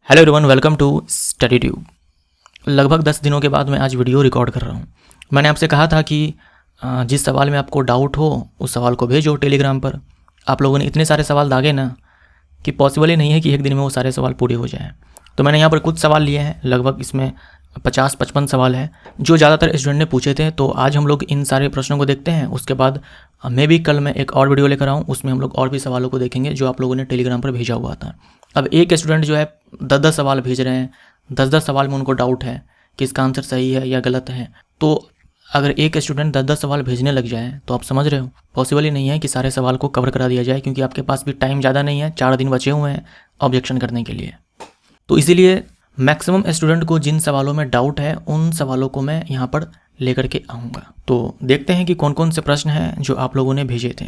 Hello everyone, welcome to Study Tube. लगभग 10 दिनों के बाद मैं आज वीडियो रिकॉर्ड कर रहा हूँ। मैंने आपसे कहा था कि जिस सवाल में आपको डाउट हो उस सवाल को भेजो टेलीग्राम पर। आप लोगों ने इतने सारे सवाल दागे ना कि पॉसिबल ही नहीं है कि एक दिन में वो सारे सवाल पूरे हो जाएं। तो मैंने यहाँ पर कुछ सवाल लिए हैं, लगभग इसमें 50-55 सवाल हैं जो ज़्यादातर स्टूडेंट ने पूछे थे। तो आज हम लोग इन सारे प्रश्नों को देखते हैं। उसके बाद मैं भी कल मैं एक और वीडियो लेकर आऊँ, उसमें हम लोग और भी सवालों को देखेंगे जो आप लोगों ने टेलीग्राम पर भेजा हुआ था। अब एक स्टूडेंट जो है 10-10 सवाल भेज रहे हैं, 10-10 सवाल में उनको डाउट है कि इसका आंसर सही है या गलत है। तो अगर एक स्टूडेंट 10-10 सवाल भेजने लग जाए तो आप समझ रहे हो पॉसिबल ही नहीं है कि सारे सवाल को कवर करा दिया जाए, क्योंकि आपके पास भी टाइम ज़्यादा नहीं है, 4 दिन बचे हुए हैं ऑब्जेक्शन करने के लिए। तो इसीलिए मैक्सिमम स्टूडेंट को जिन सवालों में डाउट है उन सवालों को मैं यहाँ पर लेकर के आऊँगा। तो देखते हैं कि कौन कौन से प्रश्न हैं जो आप लोगों ने भेजे थे।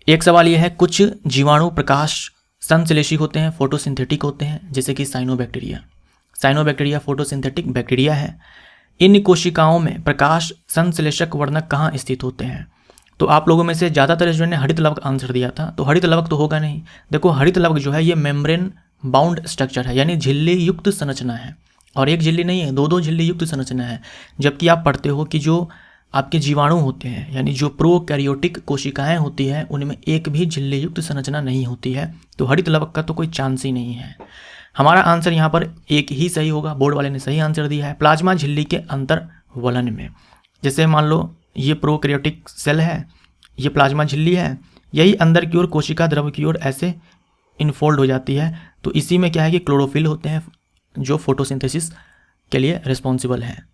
एक सवाल ये है, कुछ जीवाणु प्रकाश संश्लेषी होते हैं, फोटोसिंथेटिक होते हैं, जैसे कि साइनोबैक्टीरिया। साइनोबैक्टीरिया फोटोसिंथेटिक बैक्टीरिया है। इन कोशिकाओं में प्रकाश संश्लेषक वर्णक कहाँ स्थित होते हैं? तो आप लोगों में से ज़्यादातर स्टूडेंट ने हरित लवक आंसर दिया था। तो हरित लवक तो होगा नहीं। देखो, हरित लवक जो है ये मेम्ब्रेन बाउंड स्ट्रक्चर है, यानी झिल्ली युक्त संरचना है। और एक झिल्ली नहीं है, दो झिल्ली युक्त संरचना है। जबकि आप पढ़ते हो कि जो आपके जीवाणु होते हैं, यानी जो प्रोकैरियोटिक कोशिकाएं होती हैं, उनमें एक भी झिल्ली युक्त संरचना नहीं होती है। तो हरित लवक का तो कोई चांस ही नहीं है। हमारा आंसर यहाँ पर एक ही सही होगा। बोर्ड वाले ने सही आंसर दिया है, प्लाज्मा झिल्ली के अंतर वलन में। जैसे मान लो ये प्रोकैरियोटिक सेल है, ये प्लाज्मा झिल्ली है, यही अंदर की ओर कोशिका द्रव की ओर ऐसे इनफोल्ड हो जाती है। तो इसी में क्या है कि क्लोरोफिल होते हैं जो फोटोसिंथेसिस के लिए रिस्पॉन्सिबल हैं।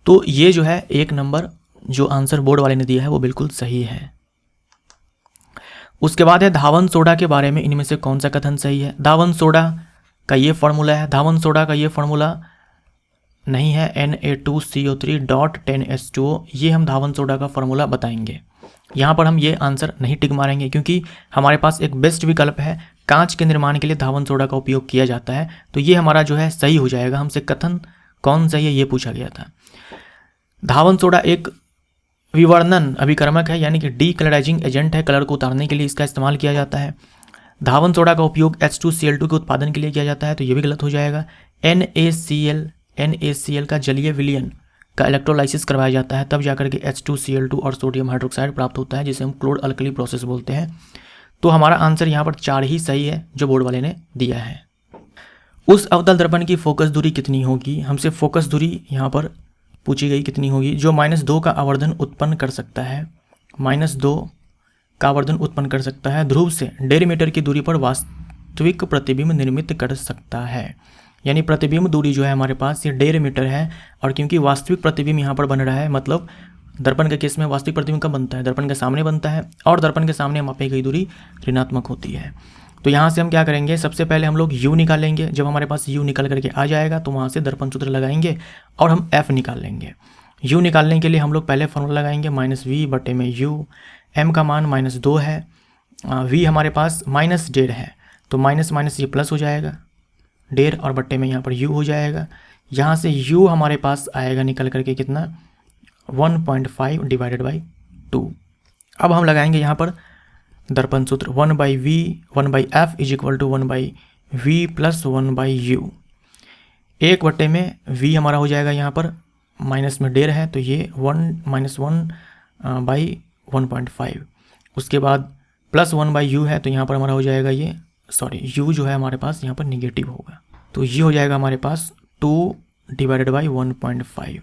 तो ये जो है एक नंबर जो आंसर बोर्ड वाले ने दिया है वो बिल्कुल सही है। उसके बाद है धावन सोडा के बारे में इनमें से कौन सा कथन सही है? धावन सोडा का ये फॉर्मूला है, धावन सोडा का ये फॉर्मूला नहीं है Na2CO3.10H2O। ये हम धावन सोडा का फॉर्मूला बताएंगे। यहाँ पर हम ये आंसर नहीं टिक मारेंगे, क्योंकि हमारे पास एक बेस्ट विकल्प है, कांच के निर्माण के लिए धावन सोडा का उपयोग किया जाता है। तो ये हमारा जो है सही हो जाएगा। हमसे कथन कौन सही है ये पूछा गया था। धावन सोडा एक विवर्णन अभिकर्मक है, यानी कि डीकलराइजिंग एजेंट है। कलर को उतारने के लिए इसका इस्तेमाल किया जाता है। धावन सोडा का उपयोग H2Cl2 के उत्पादन के लिए किया जाता है, तो ये भी गलत हो जाएगा। NaCl का जलीय विलयन का इलेक्ट्रोलाइसिस करवाया जाता है, तब जाकर के H2Cl2 और सोडियम हाइड्रोक्साइड प्राप्त होता है, जिसे हम क्लोर अल्कली प्रोसेस बोलते हैं। तो हमारा आंसर यहाँ पर 4 ही सही है जो बोर्ड वाले ने दिया है। उस अवतल दर्पण की फोकस दूरी कितनी होगी? हमसे फोकस दूरी यहाँ पर पूछी गई कितनी होगी, जो -2 का आवर्धन उत्पन्न कर सकता है। -2 का आवर्धन उत्पन्न कर सकता है, ध्रुव से 1.5 मीटर की दूरी पर वास्तविक प्रतिबिंब निर्मित कर सकता है। यानी प्रतिबिंब दूरी जो है हमारे पास ये 1.5 मीटर है। और क्योंकि वास्तविक प्रतिबिंब यहाँ पर बन रहा है, मतलब दर्पण के केस में वास्तविक प्रतिबिंब कब बनता है? दर्पण के सामने बनता है, और दर्पण के सामने मापी गई दूरी ऋणात्मक होती है। तो यहाँ से हम क्या करेंगे, सबसे पहले हम लोग u निकालेंगे। जब हमारे पास u निकल करके आ जाएगा तो वहाँ से दर्पण सूत्र लगाएंगे और हम f निकाल लेंगे। u निकालने के लिए हम लोग पहले फॉर्मूला लगाएंगे -v/u। m का मान -2 है, v हमारे पास -1.5 है, तो माइनस ये प्लस हो जाएगा 1.5 और बट्टे में यहाँ पर u हो जाएगा। यहाँ से u हमारे पास आएगा निकल करके कितना, 1.5 / 2। अब हम लगाएंगे यहाँ पर दर्पण सूत्र 1/v 1/f = 1/v + 1/u। 1 बट्टे में v हमारा हो जाएगा यहाँ पर माइनस में 1.5 है, तो ये 1-1/1.5। उसके बाद +1/u है, तो यहाँ पर हमारा हो जाएगा ये u जो है हमारे पास यहाँ पर निगेटिव होगा, तो ये हो जाएगा हमारे पास 2 / 1.5।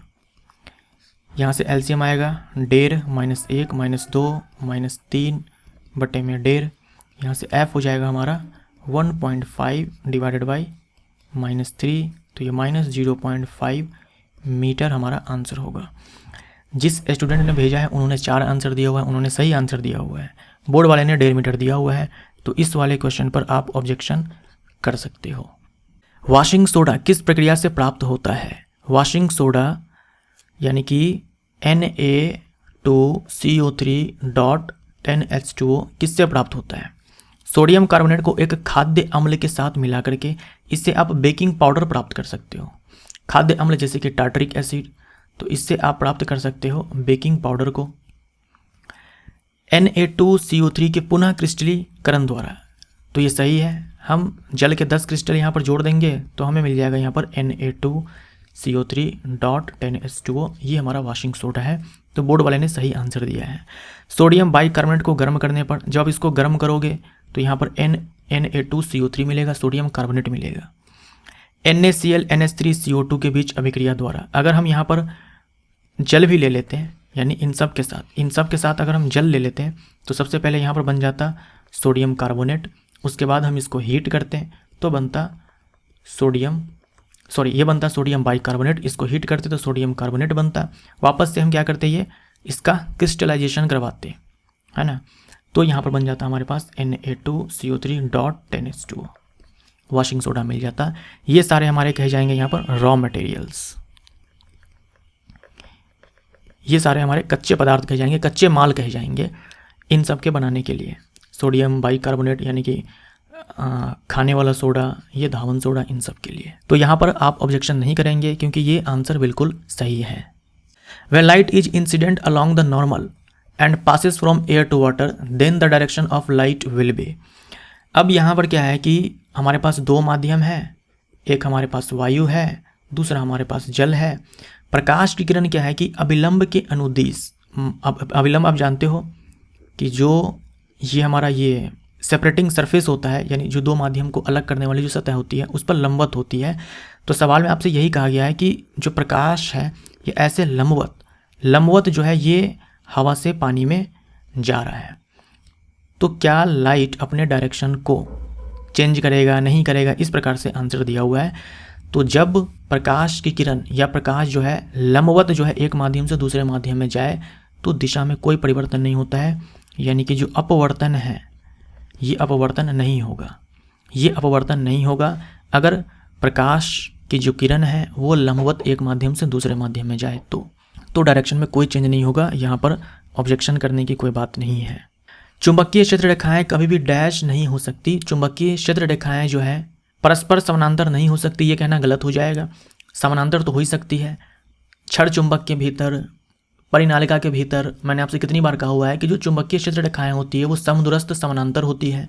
यहाँ से एलसीएम आएगा 1.5 -1 -2 -3 बटे में 1.5। यहाँ से f हो जाएगा हमारा 1.5 / -3, तो ये -0.5 मीटर हमारा आंसर होगा। जिस स्टूडेंट ने भेजा है उन्होंने 4 आंसर दिया हुआ है, उन्होंने सही आंसर दिया हुआ है। बोर्ड वाले ने 1.5 मीटर दिया हुआ है, तो इस वाले क्वेश्चन पर आप ऑब्जेक्शन कर सकते हो। वॉशिंग सोडा किस प्रक्रिया से प्राप्त होता है? वॉशिंग सोडा यानी कि Na2CO3.10H2O किससे प्राप्त होता है? सोडियम कार्बोनेट को एक खाद्य अम्ल के साथ मिला करके इससे आप बेकिंग पाउडर प्राप्त कर सकते हो। खाद्य अम्ल जैसे कि टार्टरिक एसिड, तो इससे आप प्राप्त कर सकते हो बेकिंग पाउडर को। Na2CO3 के पुनः क्रिस्टलीकरण द्वारा, तो ये सही है। हम जल के 10 क्रिस्टल यहाँ पर जोड़ देंगे तो हमें मिल जाएगा यहाँ पर Na2CO3.10H2O। ये हमारा वॉशिंग सोडा है। तो बोर्ड वाले ने सही आंसर दिया है। सोडियम बाइकार्बोनेट को गर्म करने पर, जब इसको गर्म करोगे तो यहाँ पर Na2CO3 मिलेगा, सोडियम कार्बोनेट मिलेगा। NaCl NH3CO2 के बीच अभिक्रिया द्वारा, अगर हम यहाँ पर जल भी ले लेते हैं, यानी इन सब के साथ अगर हम जल ले लेते हैं तो सबसे पहले यहाँ पर बन जाता सोडियम कार्बोनेट। उसके बाद हम इसको हीट करते हैं तो बनता ये बनता सोडियम बाइकार्बोनेट। इसको हीट करते तो सोडियम कार्बोनेट बनता। वापस से हम क्या करते, ये इसका क्रिस्टलाइजेशन करवाते, है ना। तो यहाँ पर बन जाता हमारे पास Na2CO3.10H2O, वॉशिंग सोडा मिल जाता। ये सारे हमारे कहे जाएंगे यहाँ पर रॉ मटेरियल्स, ये सारे हमारे कच्चे पदार्थ कहे जाएंगे, कच्चे माल कहे जाएंगे इन सब के बनाने के लिए। सोडियम बाइकार्बोनेट यानी कि खाने वाला सोडा, ये धावन सोडा, इन सब के लिए। तो यहाँ पर आप ऑब्जेक्शन नहीं करेंगे क्योंकि ये आंसर बिल्कुल सही है। When light is incident along the normal and passes from air to water, then the direction of light will be। अब यहाँ पर क्या है कि हमारे पास दो माध्यम है, एक हमारे पास वायु है, दूसरा हमारे पास जल है। प्रकाश की किरण क्या है कि अभिलंब के अनुदिश, अभिलंब आप जानते हो कि जो ये हमारा ये सेपरेटिंग सरफेस होता है, यानी जो दो माध्यम को अलग करने वाली जो सतह होती है उस पर लंबवत होती है। तो सवाल में आपसे यही कहा गया है कि जो प्रकाश है ये ऐसे लंबवत जो है ये हवा से पानी में जा रहा है। तो क्या लाइट अपने डायरेक्शन को चेंज करेगा, नहीं करेगा, इस प्रकार से आंसर दिया हुआ है। तो जब प्रकाश की किरण या प्रकाश जो है लंबवत जो है एक माध्यम से दूसरे माध्यम में जाए तो दिशा में कोई परिवर्तन नहीं होता है, यानी कि जो अपवर्तन है ये अपवर्तन नहीं होगा। अगर प्रकाश की जो किरण है वो लंबवत एक माध्यम से दूसरे माध्यम में जाए तो डायरेक्शन में कोई चेंज नहीं होगा। यहाँ पर ऑब्जेक्शन करने की कोई बात नहीं है। चुंबकीय क्षेत्र रेखाएं कभी भी डैश नहीं हो सकती। चुंबकीय क्षेत्र रेखाएं जो है परस्पर समानांतर नहीं हो सकती, ये कहना गलत हो जाएगा। समानांतर तो हो ही सकती है। क्षण चुंबक के भीतर, परिनालिका के भीतर, मैंने आपसे कितनी बार कहा हुआ है कि जो चुंबकीय क्षेत्र रेखाएं होती है वो समदूरस्थ समानांतर होती है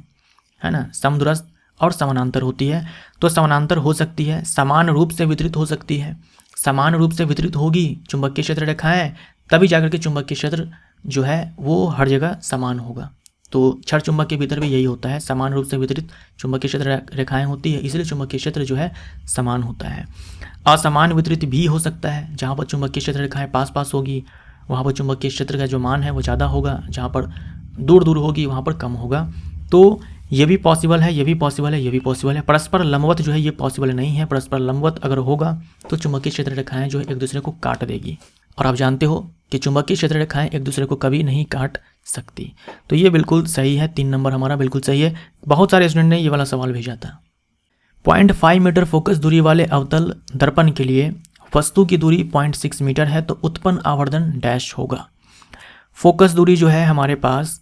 ना, समदूरस्थ और समानांतर होती है। तो समानांतर हो सकती है, समान रूप से वितरित हो सकती है। समान रूप से वितरित होगी चुंबकीय क्षेत्र रेखाएं, तभी जाकर के चुंबकीय क्षेत्र जो है वो हर जगह समान होगा। तो क्षण चुंबक के भीतर भी यही होता है, समान रूप से वितरित चुंबकीय क्षेत्र रेखाएं होती है, इसलिए चुंबकीय क्षेत्र जो है समान होता है। असमान वितरित भी हो सकता है, जहाँ पर चुंबकीय क्षेत्र रेखाएं पास पास होगी वहाँ पर चुंबकीय क्षेत्र का जो मान है वो ज़्यादा होगा, जहाँ पर दूर दूर होगी वहाँ पर कम होगा। तो ये भी पॉसिबल है, ये भी पॉसिबल है, ये भी पॉसिबल है। परस्पर लंबवत जो है ये पॉसिबल नहीं है। परस्पर लंबवत अगर होगा तो चुंबकीय क्षेत्र रेखाएं जो है एक दूसरे को काट देगी, और आप जानते हो कि चुंबकीय क्षेत्र रेखाएं एक दूसरे को कभी नहीं काट सकती। तो ये बिल्कुल सही है, 3 नंबर हमारा बिल्कुल सही है। बहुत सारे स्टूडेंट ने ये वाला सवाल भेजा था। 0.5 मीटर फोकस दूरी वाले अवतल दर्पण के लिए वस्तु की दूरी 0.6 मीटर है तो उत्पन्न आवर्धन डैश होगा। फोकस दूरी जो है हमारे पास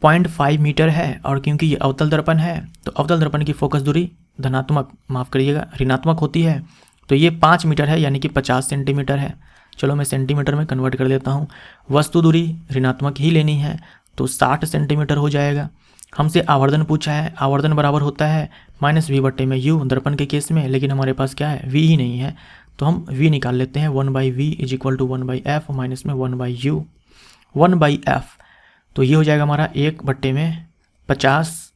0.5 मीटर है, और क्योंकि ये अवतल दर्पण है तो अवतल दर्पण की फोकस दूरी ऋणात्मक होती है। तो ये 5 मीटर है, यानी कि 50 सेंटीमीटर है। चलो मैं सेंटीमीटर में कन्वर्ट कर देता हूँ। वस्तु दूरी ऋणात्मक ही लेनी है तो 60 सेंटीमीटर हो जाएगा। हमसे आवर्धन पूछा है, आवर्धन बराबर होता है -v/u दर्पण के केस में, लेकिन हमारे पास क्या है, v ही नहीं है, तो हम v निकाल लेते हैं। 1/v = 1/f माइनस में 1/u 1/f। तो ये हो जाएगा हमारा 1/50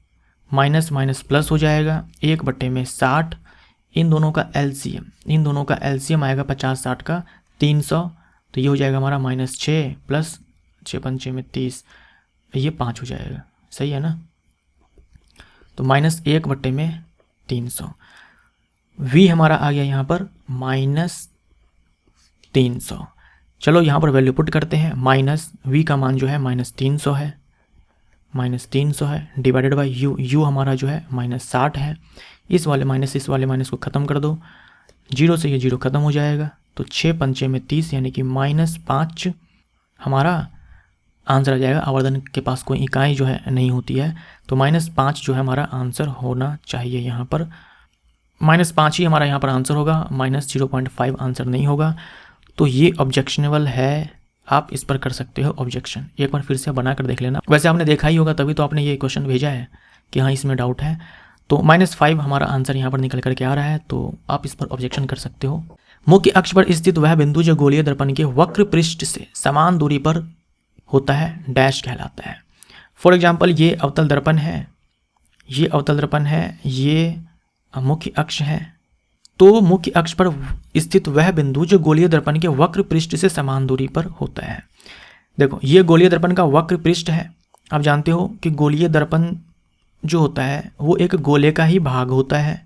माइनस माइनस प्लस हो जाएगा 1/60। इन दोनों का एलसीएम आएगा 50-60 का 300। तो ये हो जाएगा हमारा -6 प्लस 6 5 में 30, ये 5 हो जाएगा। सही है ना। तो -1/300। v हमारा आ गया यहाँ पर -300। चलो यहाँ पर वैल्यू पुट करते हैं। v का मान जो है -300 है, डिवाइडेड बाई u हमारा जो है -60 है। इस वाले माइनस को ख़त्म कर दो, 0 से ये 0 ख़त्म हो जाएगा। तो 6 5 में 30, यानी कि -5 हमारा आंसर आ जाएगा। आवर्धन के पास कोई इकाई जो है नहीं होती है, तो -5 जो है हमारा आंसर होना चाहिए। यहाँ पर -5 ही हमारा यहाँ पर आंसर होगा, -0.5 आंसर नहीं होगा। तो ये ऑब्जेक्शनेबल है, आप इस पर कर सकते हो ऑब्जेक्शन। एक बार फिर से बना कर देख लेना। वैसे आपने देखा ही होगा, तभी तो आपने ये क्वेश्चन भेजा है कि हाँ इसमें डाउट है। तो -5 हमारा आंसर यहाँ पर निकल करके आ रहा है, तो आप इस पर ऑब्जेक्शन कर सकते हो। मुख्य अक्ष पर स्थित वह बिंदु जो गोलीय दर्पण के वक्र पृष्ठ से समान दूरी पर होता है डैश कहलाता है। फॉर एग्जाम्पल ये अवतल दर्पण है, ये अवतल दर्पण है, ये मुख्य अक्ष है। तो मुख्य अक्ष पर स्थित वह बिंदु जो गोलीय दर्पण के वक्र पृष्ठ से समान दूरी पर होता है। देखो ये गोलीय दर्पण का वक्र पृष्ठ है। आप जानते हो कि गोलीय दर्पण जो होता है वो एक गोले का ही भाग होता है,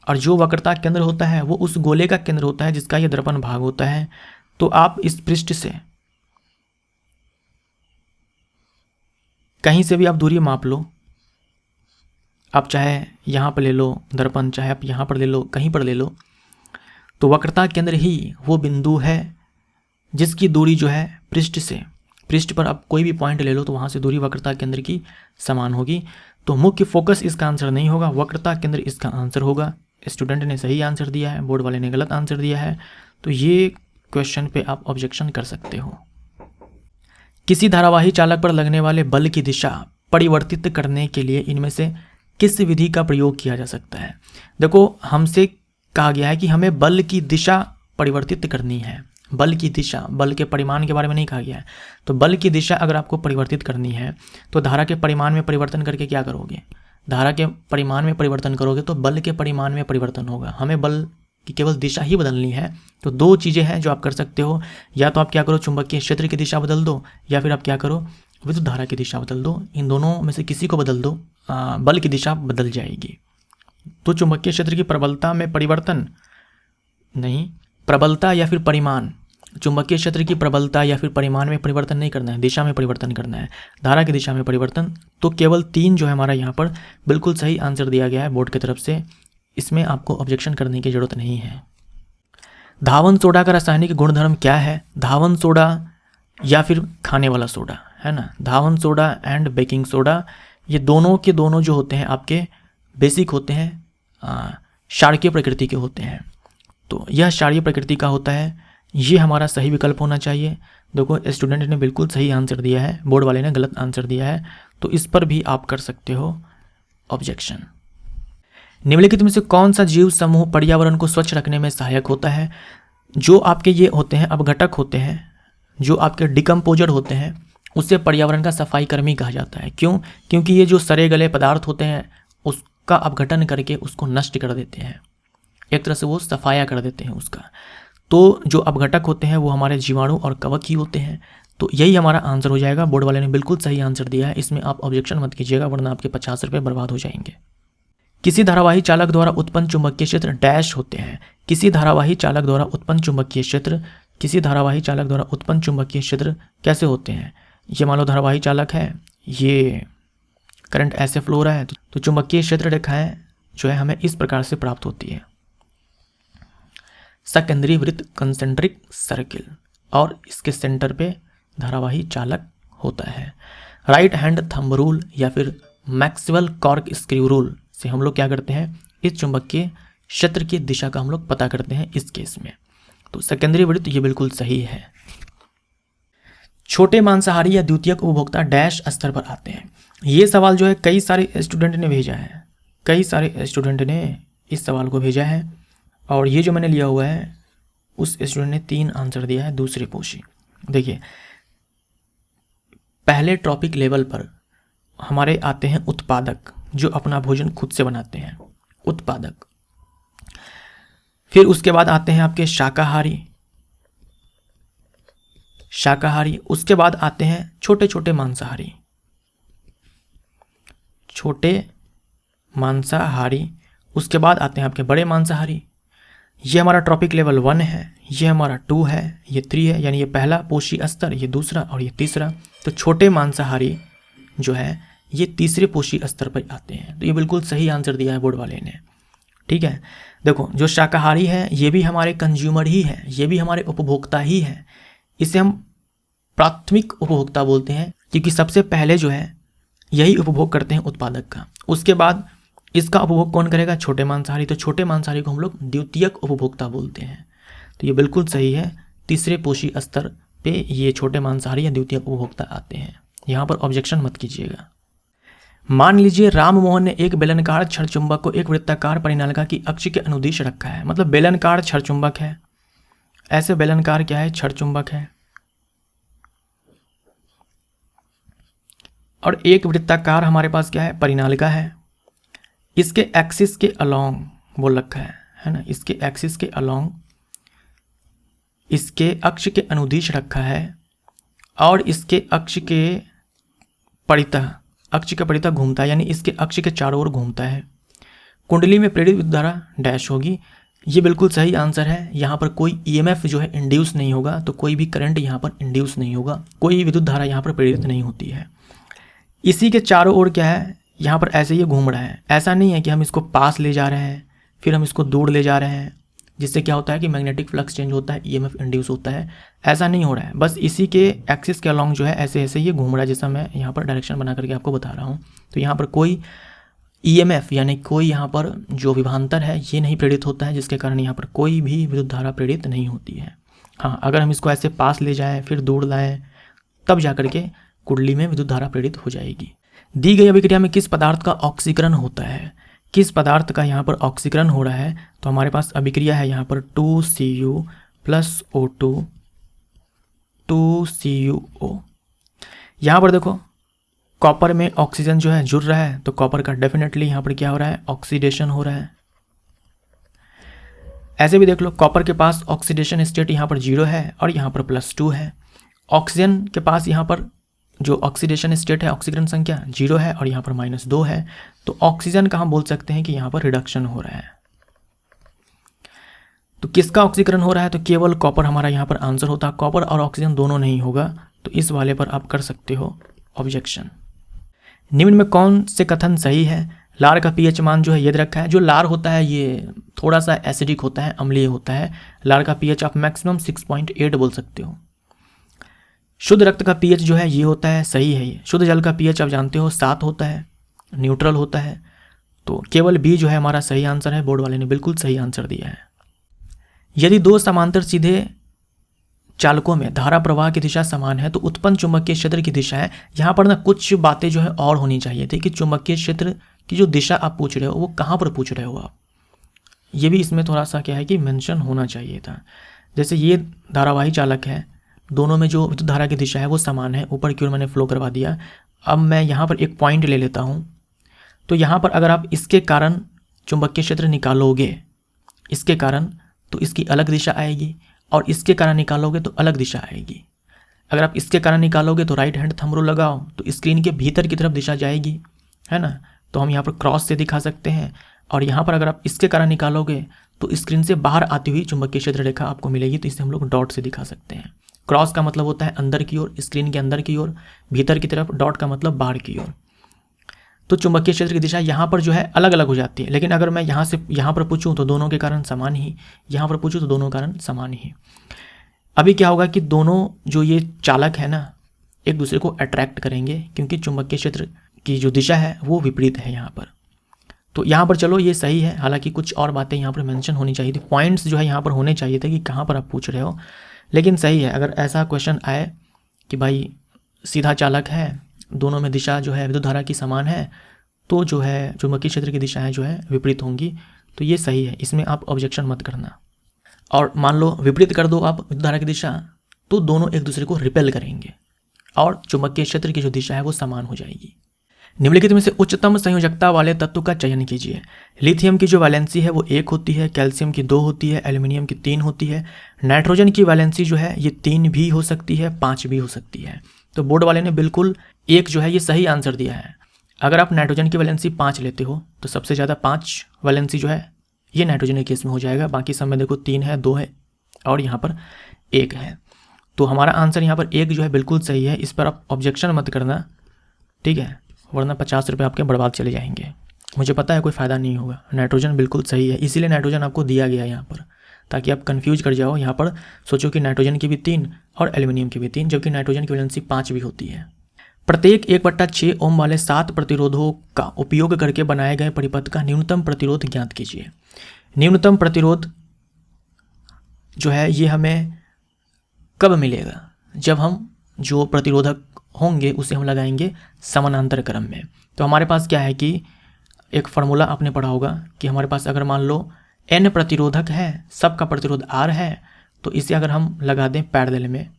और जो वक्रता केंद्र होता है वो उस गोले का केंद्र होता है जिसका ये दर्पण भाग होता है। तो आप इस पृष्ठ से कहीं से भी आप दूरी माप लो, आप चाहे यहाँ पर ले लो दर्पण, चाहे आप यहाँ पर ले लो, कहीं पर ले लो, तो वक्रता केंद्र ही वो बिंदु है जिसकी दूरी जो है पृष्ठ पर आप कोई भी पॉइंट ले लो तो वहाँ से दूरी वक्रता केंद्र की समान होगी। तो मुख्य फोकस इसका आंसर नहीं होगा, वक्रता केंद्र इसका आंसर होगा। स्टूडेंट ने सही आंसर दिया है, बोर्ड वाले ने गलत आंसर दिया है, तो ये क्वेश्चन पे आप ऑब्जेक्शन कर सकते हो। किसी धारावाही चालक पर लगने वाले बल की दिशा परिवर्तित करने के लिए इनमें से किस विधि का प्रयोग किया जा सकता है। देखो हमसे कहा गया है कि हमें बल की दिशा परिवर्तित करनी है। बल की दिशा, बल के परिमाण के बारे में नहीं कहा गया है। तो बल की दिशा अगर आपको परिवर्तित करनी है तो धारा के परिमाण में परिवर्तन करके क्या करोगे, धारा के परिमाण में परिवर्तन करोगे तो बल के परिमाण में परिवर्तन होगा। हमें बल की केवल दिशा ही बदलनी है। तो दो चीज़ें हैं जो आप कर सकते हो, या तो आप क्या करो चुंबकीय क्षेत्र की दिशा बदल दो, या फिर आप क्या करो विद्युत धारा की दिशा बदल दो। इन दोनों में से किसी को बदल दो, बल की दिशा बदल जाएगी। तो चुंबकीय क्षेत्र की प्रबलता में परिवर्तन नहीं, प्रबलता या फिर परिमाण, चुंबकीय क्षेत्र की प्रबलता या फिर परिमाण में परिवर्तन नहीं करना है, दिशा में परिवर्तन करना है, धारा की दिशा में परिवर्तन। तो केवल 3 जो है हमारा यहाँ पर बिल्कुल सही आंसर दिया गया है बोर्ड की तरफ से, इसमें आपको ऑब्जेक्शन करने की जरूरत नहीं है। धावन सोडा का रासायनिक गुणधर्म क्या है। धावन सोडा या फिर खाने वाला सोडा है ना, धावन सोडा एंड बेकिंग सोडा, ये दोनों के दोनों जो होते हैं आपके बेसिक होते हैं, क्षारीय प्रकृति के होते हैं। तो यह क्षारीय प्रकृति का होता है, ये हमारा सही विकल्प होना चाहिए। देखो स्टूडेंट ने बिल्कुल सही आंसर दिया है, बोर्ड वाले ने गलत आंसर दिया है, तो इस पर भी आप कर सकते हो ऑब्जेक्शन। निम्नलिखित में से कौन सा जीव समूह पर्यावरण को स्वच्छ रखने में सहायक होता है। जो आपके ये होते हैं अपघटक होते हैं, जो आपके डिकम्पोजर होते हैं, उससे पर्यावरण का सफाई कर्मी कहा जाता है। क्यों? क्योंकि ये जो सड़े गले पदार्थ होते हैं उसका अपघटन करके उसको नष्ट कर देते हैं, एक तरह से वो सफाया कर देते हैं उसका। तो जो अपघटक होते हैं वो हमारे जीवाणु और कवक ही होते हैं। तो यही हमारा आंसर हो जाएगा। बोर्ड वाले ने बिल्कुल सही आंसर दिया है, इसमें आप ऑब्जेक्शन मत कीजिएगा वरना आपके 50 रुपये बर्बाद हो जाएंगे। किसी धारावाही चालक द्वारा उत्पन्न चुंबकीय क्षेत्र डैश होते हैं। किसी धारावाही चालक द्वारा उत्पन्न चुंबकीय क्षेत्र, किसी धारावाही चालक द्वारा उत्पन्न चुंबकीय क्षेत्र कैसे होते हैं। ये मान लो धारावाही चालक है, ये करंट ऐसे फ्लो हो रहा है, तो चुंबकीय क्षेत्र रेखाएं जो है हमें इस प्रकार से प्राप्त होती है, सकेंद्रीय वृत्त कंसेंट्रिक सर्किल, और इसके सेंटर पे धारावाही चालक होता है। राइट हैंड थंब रूल या फिर मैक्सवेल कॉर्क स्क्रू रूल से हम लोग क्या करते हैं, इस चुंबकीय क्षेत्र की दिशा का हम लोग पता करते हैं इस केस में। तो सेकेंडरी वृत्त ये बिल्कुल सही है। छोटे मांसाहारी या द्वितीयक उपभोक्ता डैश स्तर पर आते हैं। ये सवाल जो है कई सारे स्टूडेंट ने भेजा है, कई सारे स्टूडेंट ने इस सवाल को भेजा है, और ये जो मैंने लिया हुआ है उस स्टूडेंट ने 3 आंसर दिया है दूसरी पोशी। देखिए पहले टॉपिक लेवल पर हमारे आते हैं उत्पादक, जो अपना भोजन खुद से बनाते हैं, उत्पादक। फिर उसके बाद आते हैं आपके शाकाहारी, शाकाहारी। उसके बाद आते हैं छोटे छोटे मांसाहारी, छोटे मांसाहारी। उसके बाद आते हैं आपके बड़े मांसाहारी। ये हमारा टॉपिक लेवल 1 है, ये हमारा 2 है, ये 3 है, यानी ये पहला पोषी स्तर, ये दूसरा और ये तीसरा। तो छोटे मांसाहारी जो है ये तीसरे पोषी स्तर पर आते हैं। तो ये बिल्कुल सही आंसर दिया है बोर्ड वाले ने, ठीक है। देखो जो शाकाहारी है ये भी हमारे कंज्यूमर ही है, ये भी हमारे उपभोक्ता ही है। इसे हम प्राथमिक उपभोक्ता बोलते हैं क्योंकि सबसे पहले जो है यही उपभोग करते हैं उत्पादक का। उसके बाद इसका उपभोग कौन करेगा, छोटे मांसाहारी। तो छोटे मांसाहारी को हम लोग द्वितीयक उपभोक्ता बोलते हैं। तो ये बिल्कुल सही है, तीसरे पोषी स्तर पे ये छोटे मांसाहारी या द्वितीयक उपभोक्ता आते हैं। यहाँ पर ऑब्जेक्शन मत कीजिएगा। मान लीजिए राम मोहन ने एक बेलनाकार छड़ चुंबक को एक वृत्ताकार परिनालिका की अक्ष के अनुदिश रखा है। मतलब बेलनाकार छड़ चुंबक है, ऐसे बेलनाकार क्या है, छड़ चुंबक है, और एक वृत्ताकार हमारे पास क्या है, परिनालिका है। इसके एक्सिस के अलोंग बोल रखा है ना, इसके एक्सिस के अलोंग, इसके अक्ष के अनुदिश रखा है, और इसके अक्ष के परितः घूमता है, यानी इसके अक्ष के चारों ओर घूमता है। कुंडली में प्रेरित विद्युत धारा डैश होगी। ये बिल्कुल सही आंसर है। यहाँ पर कोई ईएमएफ जो है इंड्यूस नहीं होगा, तो कोई भी करंट यहाँ पर इंड्यूस नहीं होगा, कोई विद्युत धारा यहाँ पर प्रेरित नहीं होती है। इसी के चारों ओर क्या है, यहाँ पर ऐसे ये घूम रहा है। ऐसा नहीं है कि हम इसको पास ले जा रहे हैं फिर हम इसको दूर ले जा रहे हैं, जिससे क्या होता है कि मैग्नेटिक फ्लक्स चेंज होता है, ईएमएफ इंड्यूस होता है। ऐसा नहीं हो रहा है, बस इसी के एक्सिस के अलॉन्ग जो है ऐसे ऐसे ये घूम रहा है, जैसा मैं यहाँ पर डायरेक्शन बना करके आपको बता रहा हूँ। तो यहाँ पर कोई ईएमएफ यानी कोई यहाँ पर जो विभवांतर है ये नहीं प्रेरित होता है, जिसके कारण यहाँ पर कोई भी विद्युत धारा प्रेरित नहीं होती है। हाँ, अगर हम इसको ऐसे पास ले जाएँ फिर दूर लाएँ, तब जा करके कुंडली में विद्युत धारा प्रेरित हो जाएगी। दी गई अभिक्रिया में किस पदार्थ का ऑक्सीकरण होता है, किस पदार्थ का यहाँ पर ऑक्सीकरण हो रहा है, तो हमारे पास अभिक्रिया है यहाँ पर 2Cu + O2 2CuO। यहाँ पर देखो कॉपर में ऑक्सीजन जो है जुड़ रहा है, तो कॉपर का डेफिनेटली यहाँ पर क्या हो रहा है, ऑक्सीडेशन हो रहा है। ऐसे भी देख लो, कॉपर के पास ऑक्सीडेशन स्टेट यहाँ पर 0 है और यहाँ पर +2 है। ऑक्सीजन के पास यहाँ पर जो ऑक्सीडेशन स्टेट है, ऑक्सीकरण संख्या 0 है और यहाँ पर -2 है। तो ऑक्सीजन का हम बोल सकते हैं कि यहाँ पर रिडक्शन हो रहा है। तो किसका ऑक्सीकरण हो रहा है, तो केवल कॉपर हमारा यहाँ पर आंसर होता है। कॉपर और ऑक्सीजन दोनों नहीं होगा, तो इस वाले पर आप कर सकते हो ऑब्जेक्शन। निम्न में कौन से कथन सही है। लार का पीएच मान जो है ये दे रखा है। जो लार होता है ये थोड़ा सा एसिडिक होता है, अम्लीय होता है। लार का पीएच आप मैक्सिमम 6.8 बोल सकते हो। शुद्ध रक्त का पीएच जो है ये होता है, सही है ये। शुद्ध जल का पीएच आप जानते हो 7 होता है, न्यूट्रल होता है। तो केवल बी जो है हमारा सही आंसर है। बोर्ड वाले ने बिल्कुल सही आंसर दिया है। यदि दो समांतर सीधे चालकों में धारा प्रवाह की दिशा समान है तो उत्पन्न चुंबकीय क्षेत्र की दिशा है। यहाँ पर ना कुछ बातें जो है और होनी चाहिए थी कि चुंबकीय क्षेत्र की जो दिशा आप पूछ रहे हो वो कहाँ पर पूछ रहे हो आप, ये भी इसमें थोड़ा सा क्या है कि मेंशन होना चाहिए था। जैसे ये धारावाही चालक है, दोनों में जो विद्युत धारा की दिशा है वो समान है, ऊपर की ओर मैंने फ्लो करवा दिया। अब मैं यहाँ पर एक पॉइंट ले लेता हूँ, तो यहाँ पर अगर आप इसके कारण चुंबकीय क्षेत्र निकालोगे, इसके कारण, तो इसकी अलग दिशा आएगी, और इसके कारण निकालोगे तो अलग दिशा आएगी। अगर आप इसके कारण निकालोगे तो राइट हैंड थंब रूल लगाओ तो स्क्रीन के भीतर की तरफ दिशा जाएगी, है ना। तो हम यहाँ पर क्रॉस से दिखा सकते हैं, और यहाँ पर अगर आप इसके कारण निकालोगे तो स्क्रीन से बाहर आती हुई चुंबकीय क्षेत्र रेखा आपको मिलेगी। तो इसे हम लोग डॉट से दिखा सकते हैं। क्रॉस का मतलब होता है अंदर की ओर, स्क्रीन के अंदर की ओर, भीतर की तरफ। डॉट का मतलब बाहर की ओर। तो चुंबकीय क्षेत्र की दिशा यहाँ पर जो है अलग अलग हो जाती है। लेकिन अगर मैं यहाँ से यहाँ पर पूछूँ तो दोनों के कारण समान ही, यहाँ पर पूछूँ तो दोनों कारण समान ही। अभी क्या होगा कि दोनों जो ये चालक है ना एक दूसरे को अट्रैक्ट करेंगे, क्योंकि चुंबकीय क्षेत्र की जो दिशा है वो विपरीत है यहाँ पर। तो यहाँ पर चलो ये सही है। हालांकि कुछ और बातें यहाँ पर मेंशन होनी चाहिए थी, पॉइंट्स जो है यहाँ पर होने चाहिए थे कि कहाँ पर आप पूछ रहे हो। लेकिन सही है, अगर ऐसा क्वेश्चन आए कि भाई सीधा चालक है, दोनों में दिशा जो है विद्युत धारा की समान है, तो जो है चुंबकीय क्षेत्र की दिशाएं जो है विपरीत होंगी, तो ये सही है। इसमें आप ऑब्जेक्शन मत करना। और मान लो विपरीत कर दो आप विद्युत धारा की दिशा, तो दोनों एक दूसरे को रिपेल करेंगे और चुंबकीय क्षेत्र की जो दिशा है वो समान हो जाएगी। निम्नलिखित में से उच्चतम संयोजकता वाले तत्व का चयन कीजिए। लिथियम की जो वैलेंसी है वो 1 होती है, कैल्शियम की 2 होती है, एल्युमिनियम की 3 होती है। नाइट्रोजन की वैलेंसी जो है ये 3 भी हो सकती है, 5 भी हो सकती है। तो बोर्ड वाले ने बिल्कुल एक जो है ये सही आंसर दिया है। अगर आप नाइट्रोजन की वैलेंसी 5 लेते हो तो सबसे ज़्यादा 5 वैलेंसी जो है ये नाइट्रोजन के केस में हो जाएगा। बाकी सब में देखो 3 है, 2 है और यहाँ पर 1 है। तो हमारा आंसर यहाँ पर 1 जो है बिल्कुल सही है। इस पर आप ऑब्जेक्शन मत करना, ठीक है, वरना 50 रुपये आपके बर्बाद चले जाएंगे। मुझे पता है कोई फ़ायदा नहीं होगा। नाइट्रोजन बिल्कुल सही है, इसीलिए नाइट्रोजन आपको दिया गया यहाँ पर, ताकि आप कंफ्यूज कर जाओ। यहाँ पर सोचो कि नाइट्रोजन की भी 3 और एल्युमिनियम की भी 3, जबकि नाइट्रोजन की वैलेंसी 5 भी होती है। प्रत्येक 1/6 ओम वाले 7 प्रतिरोधों का उपयोग करके बनाए गए परिपथ का न्यूनतम प्रतिरोध ज्ञात कीजिए। न्यूनतम प्रतिरोध जो है ये हमें कब मिलेगा, जब हम जो प्रतिरोधक होंगे उसे हम लगाएंगे समानांतर क्रम में। तो हमारे पास क्या है कि एक फार्मूला आपने पढ़ा होगा कि हमारे पास अगर मान लो n प्रतिरोधक है, सबका प्रतिरोध R है, तो इसे अगर हम लगा दें पैरेलल में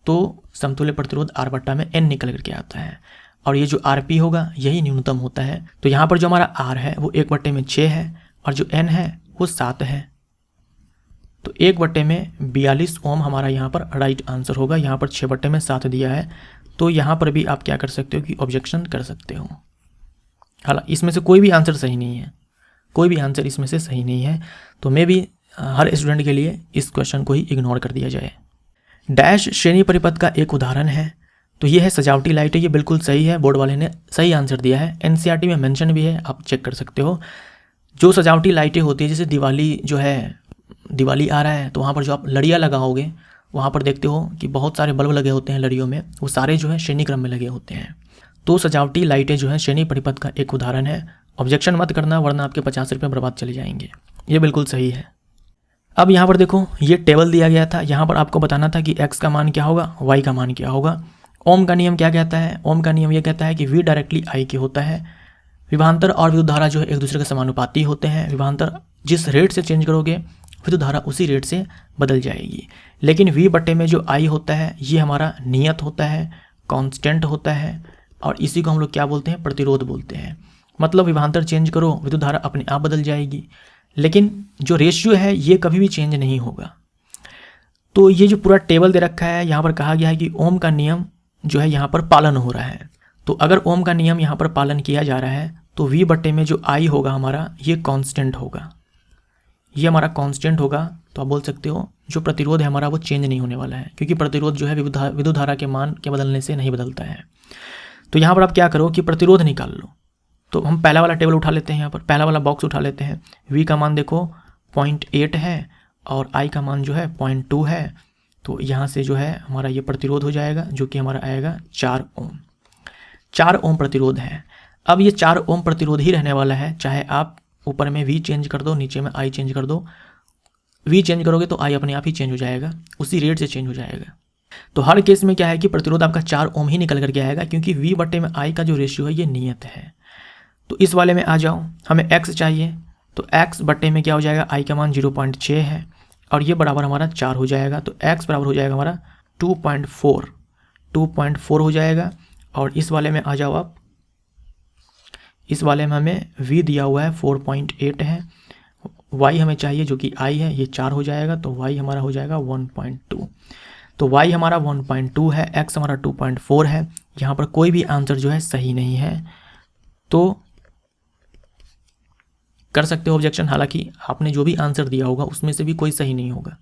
तो समतुल्य प्रतिरोध R बट्टा में n निकल करके आता है, और ये जो Rp होगा यही न्यूनतम होता है। तो यहाँ पर जो हमारा R है वो 1/6 है और जो n है वो 7 है। तो 1/42 ओम हमारा यहाँ पर राइट आंसर होगा। यहाँ पर 6/7 दिया है, तो यहाँ पर भी आप क्या कर सकते हो कि ऑब्जेक्शन कर सकते हो। हालांकि इसमें से कोई भी आंसर सही नहीं है, कोई भी आंसर इसमें से सही नहीं है, तो मे भी हर स्टूडेंट के लिए इस क्वेश्चन को ही इग्नोर कर दिया जाए। डैश श्रेणी परिपथ का एक उदाहरण है, तो ये है सजावटी लाइटें। ये बिल्कुल सही है, बोर्ड वाले ने सही आंसर दिया है। एनसीईआरटी में मेंशन भी है, आप चेक कर सकते हो। जो सजावटी लाइटें होती है, जैसे दिवाली जो है, दिवाली आ रहा है तो वहाँ पर जो आप लड़ियाँ लगाओगे वहाँ पर देखते हो कि बहुत सारे बल्ब लगे होते हैं लड़ियों में, वो सारे जो है श्रेणी क्रम में लगे होते हैं। तो सजावटी लाइटें जो है श्रेणी परिपथ का एक उदाहरण है। ऑब्जेक्शन मत करना वरना आपके 50 रुपये बर्बाद चले जाएंगे। ये बिल्कुल सही है। अब यहाँ पर देखो, ये टेबल दिया गया था, यहाँ पर आपको बताना था कि x का मान क्या होगा, y का मान क्या होगा। ओम का नियम क्या कहता है? ओम का नियम ये कहता है कि v डायरेक्टली I के होता है। विभवांतर और विद्युत धारा जो है एक दूसरे के समानुपाती होते हैं। विभवांतर जिस रेट से चेंज करोगे विद्युत धारा उसी रेट से बदल जाएगी। लेकिन v बटे में जो I होता है ये हमारा नियत होता है, कांस्टेंट होता है, और इसी को हम लोग क्या बोलते हैं, प्रतिरोध बोलते हैं। मतलब विभवांतर चेंज करो विद्युत धारा अपने आप बदल जाएगी, लेकिन जो रेशियो है ये कभी भी चेंज नहीं होगा। तो ये जो पूरा टेबल दे रखा है, यहाँ पर कहा गया है कि ओम का नियम जो है यहाँ पर पालन हो रहा है। तो अगर ओम का नियम यहाँ पर पालन किया जा रहा है तो v बटे में जो I होगा हमारा ये कांस्टेंट होगा, ये हमारा कांस्टेंट होगा। तो आप बोल सकते हो जो प्रतिरोध है हमारा वो चेंज नहीं होने वाला है, क्योंकि प्रतिरोध जो है विद्युत धारा के मान के बदलने से नहीं बदलता है। तो यहाँ पर आप क्या करो कि प्रतिरोध निकाल लो। तो हम पहला वाला टेबल उठा लेते हैं, यहाँ पर पहला वाला बॉक्स उठा लेते हैं। v का मान देखो 0.8 है और I का मान जो है 0.2 है। तो यहाँ से जो है हमारा ये प्रतिरोध हो जाएगा जो कि हमारा आएगा 4 ओम। 4 ओम प्रतिरोध है। अब ये 4 ओम प्रतिरोध ही रहने वाला है, चाहे आप ऊपर में v चेंज कर दो, नीचे में I चेंज कर दो। v चेंज करोगे तो I अपने आप ही चेंज हो जाएगा, उसी रेट से चेंज हो जाएगा। तो हर केस में क्या है कि प्रतिरोध आपका 4 ओम ही निकल करके आएगा, क्योंकि v बटे में I का जो रेशियो है ये नियत है। तो इस वाले में आ जाओ, हमें x चाहिए, तो x बटे में क्या हो जाएगा, I का मान 0.6 है और ये बराबर हमारा 4 हो जाएगा। तो x बराबर हो जाएगा हमारा 2.4 हो जाएगा। और इस वाले में आ जाओ आप, इस वाले में हमें v दिया हुआ है 4.8 है, y हमें चाहिए जो कि I है, ये 4 हो जाएगा। तो y हमारा हो जाएगा 1.2। तो y हमारा 1.2 है, x हमारा 2.4 है। यहाँ पर कोई भी आंसर जो है सही नहीं है, तो कर सकते हो ऑब्जेक्शन। हालांकि आपने जो भी आंसर दिया होगा उसमें से भी कोई सही नहीं होगा,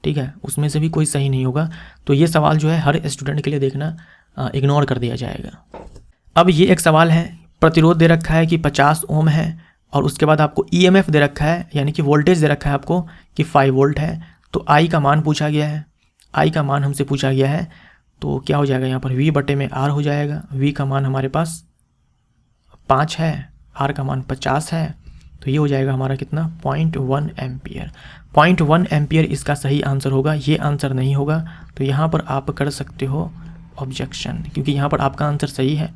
ठीक है, उसमें से भी कोई सही नहीं होगा। तो ये सवाल जो है हर स्टूडेंट के लिए देखना इग्नोर कर दिया जाएगा। अब ये एक सवाल है, प्रतिरोध दे रखा है कि 50 ओम है और उसके बाद आपको ईएमएफ दे रखा है, यानी कि वोल्टेज दे रखा है आपको कि 5 वोल्ट है। तो आई का मान पूछा गया है, आई का मान हमसे पूछा गया है। तो क्या हो जाएगा यहाँ पर v बटे में r हो जाएगा। v का मान हमारे पास 5 है, r का मान 50 है, तो ये हो जाएगा हमारा कितना 0.1 एम्पियर। 0.1 एम्पियर इसका सही आंसर होगा, ये आंसर नहीं होगा। तो यहाँ पर आप कर सकते हो ऑब्जेक्शन, क्योंकि यहाँ पर आपका आंसर सही है,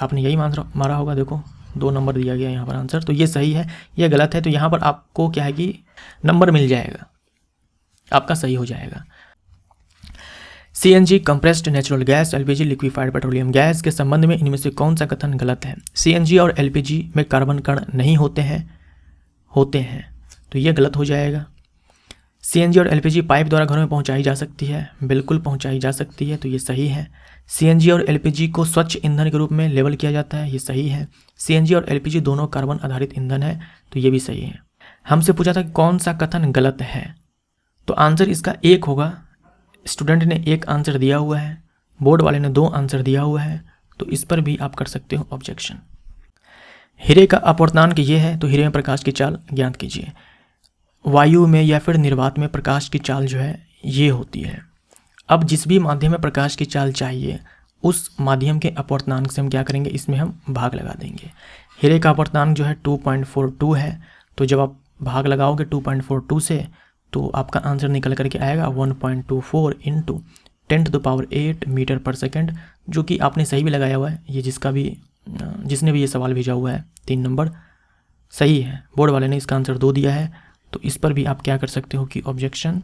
आपने यही मारा होगा। देखो 2 नंबर दिया गया यहाँ पर आंसर, तो ये सही है, ये गलत है। तो यहाँ पर आपको क्या है कि नंबर मिल जाएगा, आपका सही हो जाएगा। CNG compressed natural gas, LPG liquefied petroleum gas के संबंध में इनमें से कौन सा कथन गलत है? CNG और LPG में कार्बन कण नहीं होते हैं, तो ये गलत हो जाएगा। CNG और LPG पाइप द्वारा घरों में पहुंचाई जा सकती है, बिल्कुल पहुंचाई जा सकती है, तो ये सही है। CNG और LPG को स्वच्छ ईंधन के रूप में लेबल किया जाता है, ये सही है। CNG और LPG दोनों कार्बन आधारित ईंधन है, तो ये भी सही है। हमसे पूछा था कि कौन सा कथन गलत है, तो आंसर इसका 1 होगा। स्टूडेंट ने 1 आंसर दिया हुआ है, बोर्ड वाले ने 2 आंसर दिया हुआ है, तो इस पर भी आप कर सकते हो ऑब्जेक्शन। हीरे का अपवर्तनांक ये है, तो हीरे में प्रकाश की चाल ज्ञात कीजिए। वायु में या फिर निर्वात में प्रकाश की चाल जो है ये होती है। अब जिस भी माध्यम में प्रकाश की चाल चाहिए उस माध्यम के अपवर्तनांक से हम क्या करेंगे, इसमें हम भाग लगा देंगे। हीरे का अपवर्तनांक जो है 2.42 है, तो जब आप भाग लगाओगे 2.42 से तो आपका आंसर निकल करके आएगा 1.24 इंटू 10⁸ मीटर पर सेकेंड, जो कि आपने सही भी लगाया हुआ है। ये जिसने भी ये सवाल भेजा हुआ है 3 नंबर सही है, बोर्ड वाले ने इसका आंसर 2 दिया है। तो इस पर भी आप क्या कर सकते हो कि ऑब्जेक्शन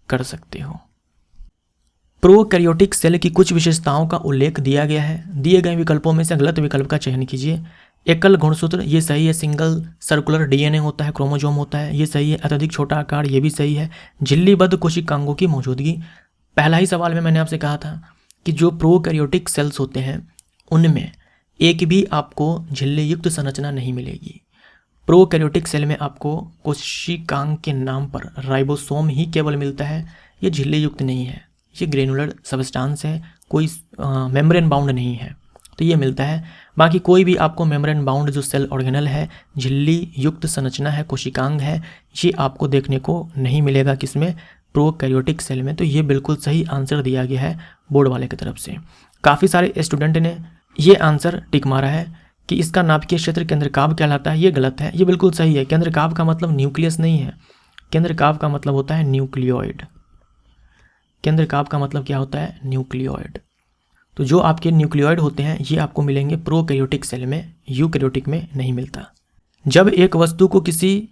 कर सकते हो। प्रोकैरियोटिक सेल की कुछ विशेषताओं का उल्लेख दिया गया है। दिए गए विकल्पों में से गलत विकल्प का चयन कीजिए। एकल गुणसूत्र, ये सही है। सिंगल सर्कुलर डीएनए होता है, क्रोमोजोम होता है, ये सही है। अत्यधिक छोटा आकार, ये भी सही है। झिल्लीबद्ध कोशिकांगों की मौजूदगी, पहला ही सवाल में मैंने आपसे कहा था कि जो प्रोकैरियोटिक सेल्स होते हैं उनमें एक भी आपको झिल्ली युक्त संरचना नहीं मिलेगी। प्रोकैरियोटिक सेल में आपको कोशिकांग के नाम पर राइबोसोम ही केवल मिलता है। ये झिल्ली युक्त नहीं है, ये ग्रेनुलर सबस्टांस है, कोई मेम्ब्रेन बाउंड नहीं है, तो ये मिलता है। बाकी कोई भी आपको मेम्ब्रेन बाउंड जो सेल ऑर्गेनल है, झिल्ली युक्त संरचना है, कोशिकांग है, ये आपको देखने को नहीं मिलेगा किसमें, प्रोकैरियोटिक सेल में। तो ये बिल्कुल सही आंसर दिया गया है बोर्ड वाले की तरफ से। काफ़ी सारे स्टूडेंट ने ये आंसर टिक मारा है कि इसका नाभिकीय क्षेत्र केंद्रकाभ कहलाता है। ये गलत है, ये बिल्कुल सही है। केंद्रकाभ का मतलब न्यूक्लियस नहीं है, केंद्रकाभ का मतलब होता है न्यूक्लियोइड। केंद्रकाभ का मतलब क्या होता है, न्यूक्लियोइड। तो जो आपके न्यूक्लियोइड होते हैं ये आपको मिलेंगे प्रोकैरियोटिक सेल में, यूकैरियोटिक में नहीं मिलता। जब एक वस्तु को किसी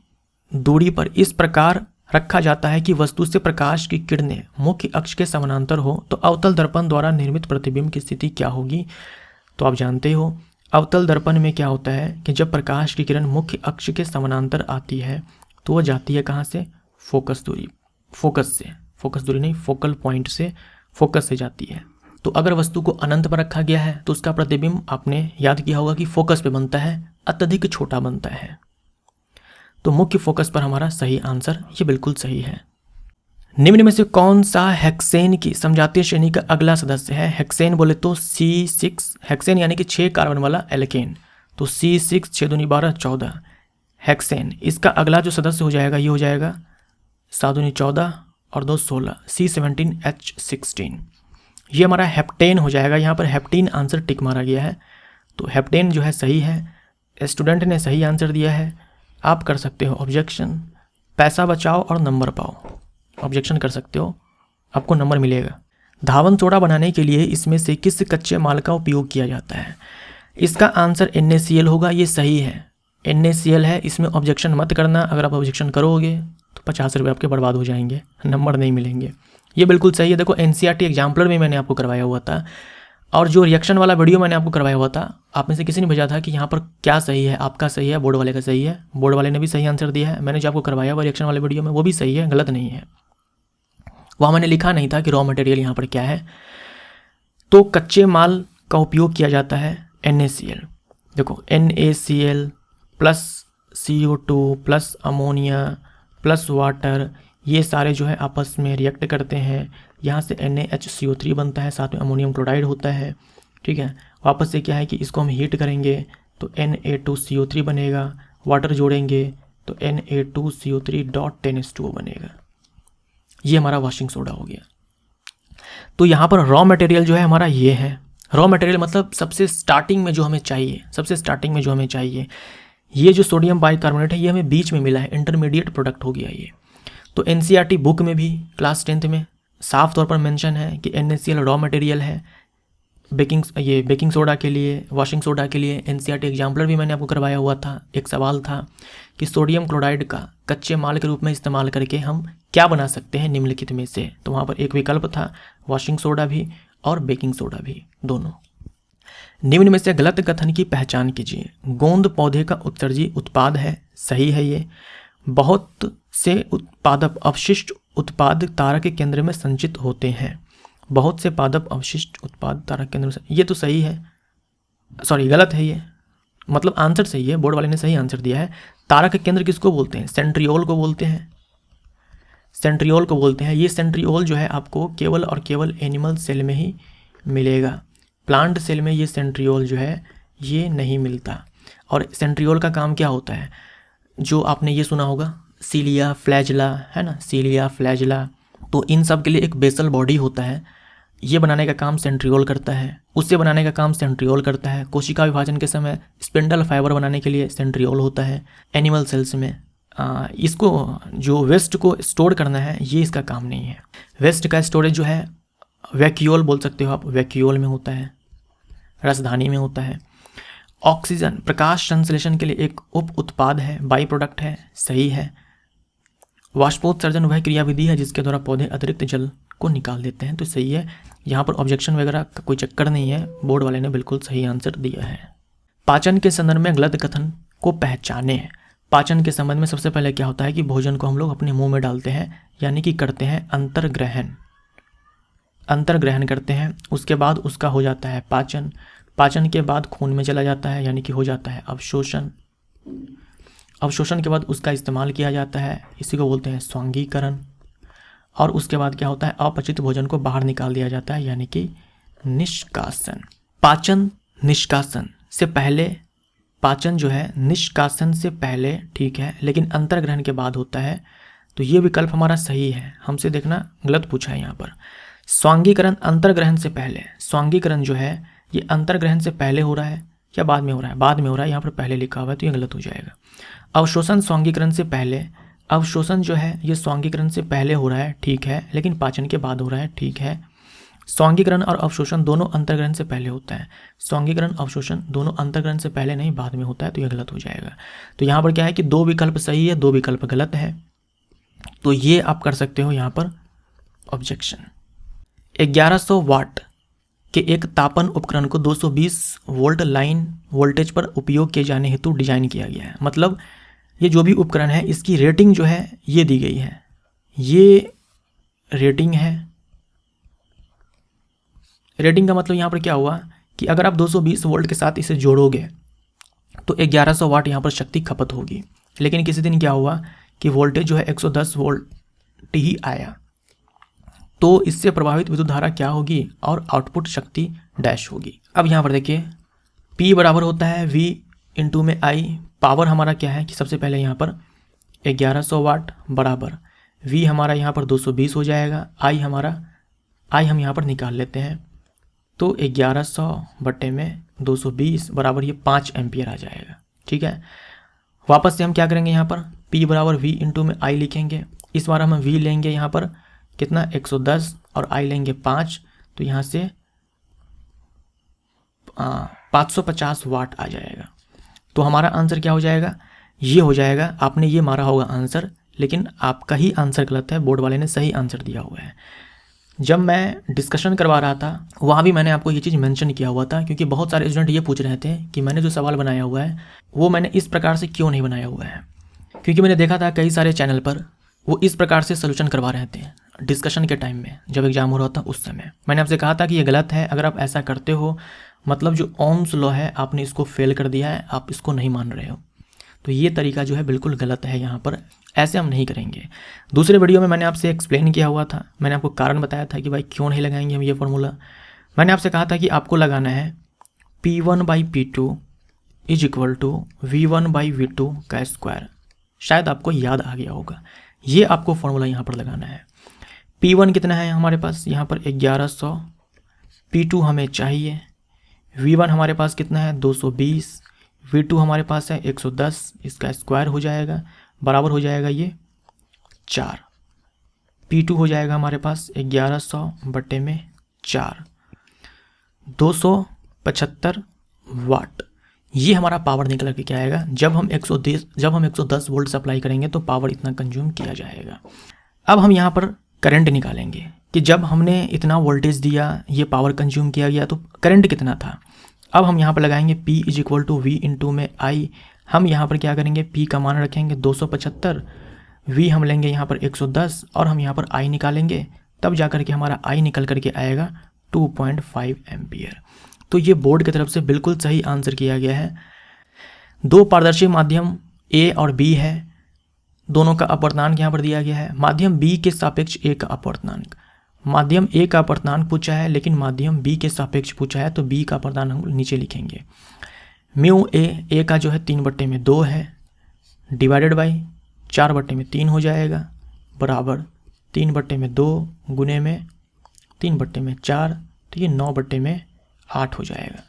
दूरी पर इस प्रकार रखा जाता है कि वस्तु से प्रकाश की किरणें मुख्य अक्ष के समानांतर हो, तो अवतल दर्पण द्वारा निर्मित प्रतिबिंब की स्थिति क्या होगी। तो आप जानते हो अवतल दर्पण में क्या होता है कि जब प्रकाश की किरण मुख्य अक्ष के समानांतर आती है तो वह जाती है कहाँ से, फोकस दूरी नहीं, फोकल पॉइंट से, फोकस से जाती है। तो अगर वस्तु को अनंत पर रखा गया है तो उसका प्रतिबिंब आपने याद किया होगा कि फोकस पे बनता है, अत्यधिक छोटा बनता है। तो मुख्य फोकस पर हमारा सही आंसर ये बिल्कुल सही है। निम्न में से कौन सा हेक्सेन की समजातीय श्रेणी का अगला सदस्य है। हेक्सेन बोले तो C6, हेक्सेन यानी कि 6 कार्बन वाला एल्केन, तो C6 6 दूनी 12 14 हेक्सेन। इसका अगला जो सदस्य हो जाएगा ये हो जाएगा 7 दूनी 14 और 2 16 C17H16। ये हमारा हेप्टेन हो जाएगा। यहाँ पर हेप्टीन आंसर टिक मारा गया है, तो हेप्टेन जो है सही है। स्टूडेंट ने सही आंसर दिया है। आप कर सकते हो ऑब्जेक्शन, पैसा बचाओ और नंबर पाओ। ऑब्जेक्शन कर सकते हो, आपको नंबर मिलेगा। धावन सोडा बनाने के लिए इसमें से किस कच्चे माल का उपयोग किया जाता है। इसका आंसर NaCl होगा, ये सही है। NaCl है, इसमें ऑब्जेक्शन मत करना। अगर आप ऑब्जेक्शन करोगे तो 50 रुपये आपके बर्बाद हो जाएंगे, नंबर नहीं मिलेंगे। ये बिल्कुल सही है। देखो NCERT एग्जाम्पलर में मैंने आपको करवाया हुआ था, और जो रिएक्शन वाला वीडियो मैंने आपको करवाया हुआ था, आप में से किसी ने भेजा था कि यहाँ पर क्या सही है, आपका सही है, बोर्ड वाले का सही है। बोर्ड वाले ने भी सही आंसर दिया है। मैंने जो आपको करवाया हुआ रिएक्शन वाले वीडियो में वो भी सही है, गलत नहीं है। वहाँ मैंने लिखा नहीं था कि रॉ मटेरियल यहाँ पर क्या है। तो कच्चे माल का उपयोग किया जाता है NaCl। देखो NaCl plus CO2 plus ammonia plus water, ये सारे जो है आपस में रिएक्ट करते हैं। यहाँ से NaHCO3 बनता है, साथ में अमोनियम क्लोराइड होता है, ठीक है। वापस से क्या है कि इसको हम हीट करेंगे तो Na2CO3 बनेगा, वाटर जोड़ेंगे तो Na2CO3.10H2O बनेगा। ये हमारा वॉशिंग सोडा हो गया। तो यहाँ पर रॉ मटेरियल जो है हमारा ये है। रॉ मटेरियल मतलब सबसे स्टार्टिंग में जो हमें चाहिए, ये जो सोडियम बाइकार्बोनेट है ये हमें बीच में मिला है, इंटरमीडिएट प्रोडक्ट हो गया ये। तो NCERT बुक में भी क्लास 10th में साफ तौर पर मेंशन है कि NaCl रॉ मटेरियल है बेकिंग सोडा के लिए, वॉशिंग सोडा के लिए। NCERT एग्जाम्पलर भी मैंने आपको करवाया हुआ था। एक सवाल था कि सोडियम क्लोराइड का कच्चे माल के रूप में इस्तेमाल करके हम क्या बना सकते हैं निम्नलिखित में से। तो वहाँ पर एक विकल्प था वॉशिंग सोडा भी और बेकिंग सोडा भी, दोनों। निम्न में से गलत कथन की पहचान कीजिए। गोंद पौधे का उत्सर्जी उत्पाद है, सही है ये। बहुत से उत्पादक अवशिष्ट उत्पाद तारक के केंद्र में संचित होते हैं। बहुत से पादप अवशिष्ट उत्पाद तारक केंद्र में, ये तो सही है, सॉरी गलत है ये, मतलब आंसर सही है, बोर्ड वाले ने सही आंसर दिया है। तारक केंद्र किसको बोलते हैं, सेंट्रियोल को बोलते हैं, सेंट्रियोल को बोलते हैं। ये सेंट्रियोल जो है आपको केवल और केवल एनिमल सेल में ही मिलेगा, प्लांट सेल में ये सेंट्रियोल जो है ये नहीं मिलता। और सेंट्रियोल का काम क्या होता है, जो आपने ये सुना होगा सीलिया फ्लैजला, है ना, सीलिया फ्लैजला, तो इन सब के लिए एक बेसल बॉडी होता है, ये बनाने का काम सेंट्रियोल करता है, उससे बनाने का काम सेंट्रियोल करता है। कोशिका विभाजन के समय स्पिंडल फाइबर बनाने के लिए सेंट्रियोल होता है। एनिमल सेल्स में इसको जो वेस्ट को स्टोर करना है ये इसका काम नहीं है। वेस्ट का स्टोरेज जो है वैक्यूल बोल सकते हो आप, वैक्यूल में होता है, रसधानी में होता है। ऑक्सीजन प्रकाश संश्लेषण के लिए एक उप उत्पाद है, बाई प्रोडक्ट है, सही है। वाष्पोत्सर्जन वह क्रियाविधि है जिसके द्वारा पौधे अतिरिक्त जल को निकाल देते हैं, तो सही है। यहाँ पर ऑब्जेक्शन वगैरह का कोई चक्कर नहीं है, बोर्ड वाले ने बिल्कुल सही आंसर दिया है। पाचन के संदर्भ में गलत कथन को पहचाने। पाचन के संबंध में सबसे पहले क्या होता है कि भोजन को हम लोग अपने मुंह में डालते हैं, यानी कि करते हैं अंतर्ग्रहण, अंतर्ग्रहण करते हैं। उसके बाद उसका हो जाता है पाचन, पाचन के बाद खून में चला जाता है, यानी कि हो जाता है अवशोषण। अवशोषण के बाद उसका इस्तेमाल किया जाता है, इसी को बोलते हैं स्वांगीकरण। और उसके बाद क्या होता है, अपचित भोजन को बाहर निकाल दिया जाता है, यानी कि निष्कासन। पाचन निष्कासन से पहले, पाचन जो है निष्कासन से पहले, ठीक है, लेकिन अंतर्ग्रहण के बाद होता है, तो ये विकल्प हमारा सही है। हमसे देखना गलत पूछा है यहाँ पर। स्वांगीकरण अंतर्ग्रहण से पहले, स्वांगीकरण जो है ये अंतर्ग्रहण से पहले हो रहा है या बाद में हो रहा है, बाद में हो रहा है, यहाँ पर पहले लिखा हुआ है तो ये गलत हो जाएगा। अवशोषण स्वांगीकरण से पहले, अवशोषण जो है ये स्वांगीकरण से पहले हो रहा है, ठीक है, लेकिन पाचन के बाद हो रहा है, ठीक है। स्वांगीकरण और अवशोषण दोनों अंतर्ग्रहण से पहले होता है, स्वांगीकरण अवशोषण दोनों अंतर्ग्रहण से पहले नहीं बाद में होता है, तो यह गलत हो जाएगा। तो यहाँ पर क्या है कि 2 विकल्प सही है, 2 विकल्प गलत है, तो ये आप कर सकते हो यहाँ पर ऑब्जेक्शन। 1100 वाट के एक तापन उपकरण को 220 वोल्ट लाइन वोल्टेज पर उपयोग किए जाने हेतु डिजाइन किया गया है। मतलब ये जो भी उपकरण है इसकी रेटिंग जो है ये दी गई है, ये रेटिंग है। रेटिंग का मतलब यहाँ पर क्या हुआ कि अगर आप 220 वोल्ट के साथ इसे जोड़ोगे तो 1100 वाट यहाँ पर शक्ति खपत होगी, लेकिन किसी दिन क्या हुआ कि वोल्टेज जो है 110 वोल्ट ही आया, तो इससे प्रभावित विद्युत धारा क्या होगी और आउटपुट शक्ति डैश होगी। अब यहाँ पर देखिए P बराबर होता है V इंटू में I। पावर हमारा क्या है कि सबसे पहले यहाँ पर 1100 वाट बराबर V हमारा यहाँ पर 220 हो जाएगा, I हम यहाँ पर निकाल लेते हैं, तो 1100 बटे में 220 बराबर ये 5 एम्पियर आ जाएगा, ठीक है। वापस से हम क्या करेंगे, यहाँ पर P बराबर V इंटू में I लिखेंगे। इस बार हम V लेंगे यहाँ पर कितना 110 और I लेंगे 5, तो यहाँ से 550 वाट आ जाएगा। तो हमारा आंसर क्या हो जाएगा, ये हो जाएगा। आपने ये मारा होगा आंसर, लेकिन आपका ही आंसर गलत है, बोर्ड वाले ने सही आंसर दिया हुआ है। जब मैं डिस्कशन करवा रहा था वहाँ भी मैंने आपको ये चीज़ मेंशन किया हुआ था, क्योंकि बहुत सारे स्टूडेंट ये पूछ रहे थे कि मैंने जो सवाल बनाया हुआ है वो मैंने इस प्रकार से क्यों नहीं बनाया हुआ है। क्योंकि मैंने देखा था कई सारे चैनल पर वो इस प्रकार से सोल्यूशन करवा रहे थे डिस्कशन के टाइम में, जब एग्जाम हो रहा था उस समय। मैंने आपसे कहा था कि ये गलत है, अगर आप ऐसा करते हो मतलब जो ओम्स लॉ है आपने इसको फेल कर दिया है, आप इसको नहीं मान रहे हो। तो ये तरीका जो है बिल्कुल गलत है, यहाँ पर ऐसे हम नहीं करेंगे। दूसरे वीडियो में मैंने आपसे एक्सप्लेन किया हुआ था, मैंने आपको कारण बताया था कि भाई क्यों नहीं लगाएंगे हम ये फॉर्मूला। मैंने आपसे कहा था कि आपको लगाना है P1/P2 is equal to V1/V2 का स्क्वायर। शायद आपको याद आ गया होगा, ये आपको फॉर्मूला यहाँ पर लगाना है। P1 कितना है हमारे पास यहाँ पर 1100, P2 हमें चाहिए, V1 हमारे पास कितना है 220, V2 हमारे पास है 110, इसका स्क्वायर हो जाएगा बराबर हो जाएगा ये 4। P2 हो जाएगा हमारे पास 1100 बटे में 4, 275 वाट। ये हमारा पावर निकल के क्या आएगा, जब हम 110 वोल्ट सप्लाई करेंगे तो पावर इतना कंज्यूम किया जाएगा। अब हम यहाँ पर करंट निकालेंगे कि जब हमने इतना वोल्टेज दिया, ये पावर कंज्यूम किया गया, तो करंट कितना था। अब हम यहाँ पर लगाएंगे P is equal to V into में I। हम यहाँ पर क्या करेंगे, P का मान रखेंगे 275, V हम लेंगे यहाँ पर 110 और हम यहाँ पर I निकालेंगे, तब जा कर के हमारा I निकल करके आएगा 2.5 एम्पियर। तो ये बोर्ड की तरफ से बिल्कुल सही आंसर किया गया है। 2 पारदर्शी माध्यम A और B है, दोनों का अपवर्तनांक यहाँ पर दिया गया है। माध्यम B के सापेक्ष A का अपवर्तनांक, माध्यम A का अपवर्तनांक पूछा है लेकिन माध्यम B के सापेक्ष पूछा है, तो B का अपवर्तनांक हम नीचे लिखेंगे। म्यू A का जो है 3/2 है, डिवाइडेड बाई 4/3 हो जाएगा, बराबर 3/2 गुने में 3/4, तो ये 9/8 हो जाएगा।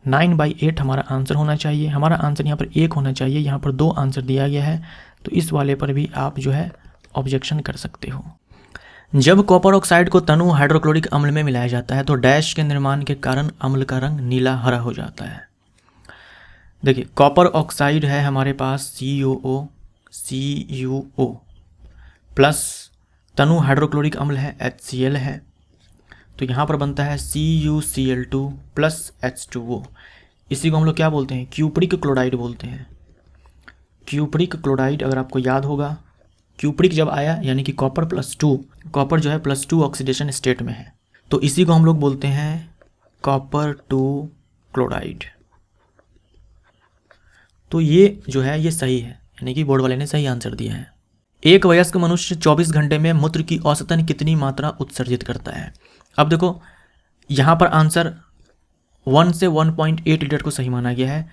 9/8 हमारा आंसर होना चाहिए। हमारा आंसर यहाँ पर 1 होना चाहिए, यहाँ पर 2 आंसर दिया गया है, तो इस वाले पर भी आप जो है ऑब्जेक्शन कर सकते हो। जब कॉपर ऑक्साइड को तनु हाइड्रोक्लोरिक अम्ल में मिलाया जाता है तो डैश के निर्माण के कारण अम्ल का रंग नीला हरा हो जाता है। देखिए कॉपर ऑक्साइड है हमारे पास CuO प्लस तनु हाइड्रोक्लोरिक अम्ल है HCl है, तो यहाँ पर बनता है CuCl2 प्लस H2O। इसी को हम लोग क्या बोलते हैं, क्यूप्रिक क्लोराइड बोलते हैं। क्यूप्रिक क्लोराइड अगर आपको याद होगा, क्यूप्रिक जब आया यानी कि कॉपर +2, कॉपर जो है +2 ऑक्सीडेशन स्टेट में है, तो इसी को हम लोग बोलते हैं कॉपर 2 क्लोराइड। तो ये जो है ये सही है, यानी कि बोर्ड वाले ने सही आंसर दिया है। एक वयस्क मनुष्य 24 घंटे में मूत्र की औसतन कितनी मात्रा उत्सर्जित करता है। अब देखो यहाँ पर आंसर 1 से 1.8 लीटर को सही माना गया है,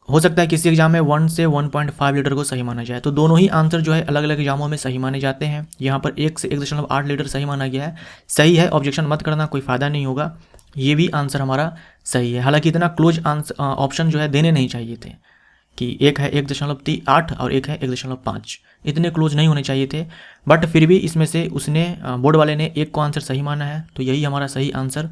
हो सकता है किसी एग्जाम में 1 से 1.5 लीटर को सही माना जाए, तो दोनों ही आंसर जो है अलग अलग एग्जामों में सही माने जाते हैं। यहाँ पर 1 से 1.8 लीटर सही माना गया है, सही है, ऑब्जेक्शन मत करना, कोई फ़ायदा नहीं होगा, ये भी आंसर हमारा सही है। हालांकि इतना क्लोज ऑप्शन जो है देने नहीं चाहिए थे कि एक है 1.8 और एक है 1.5, इतने क्लोज नहीं होने चाहिए थे, बट फिर भी इसमें से उसने बोर्ड वाले ने एक को आंसर सही माना है, तो यही हमारा सही आंसर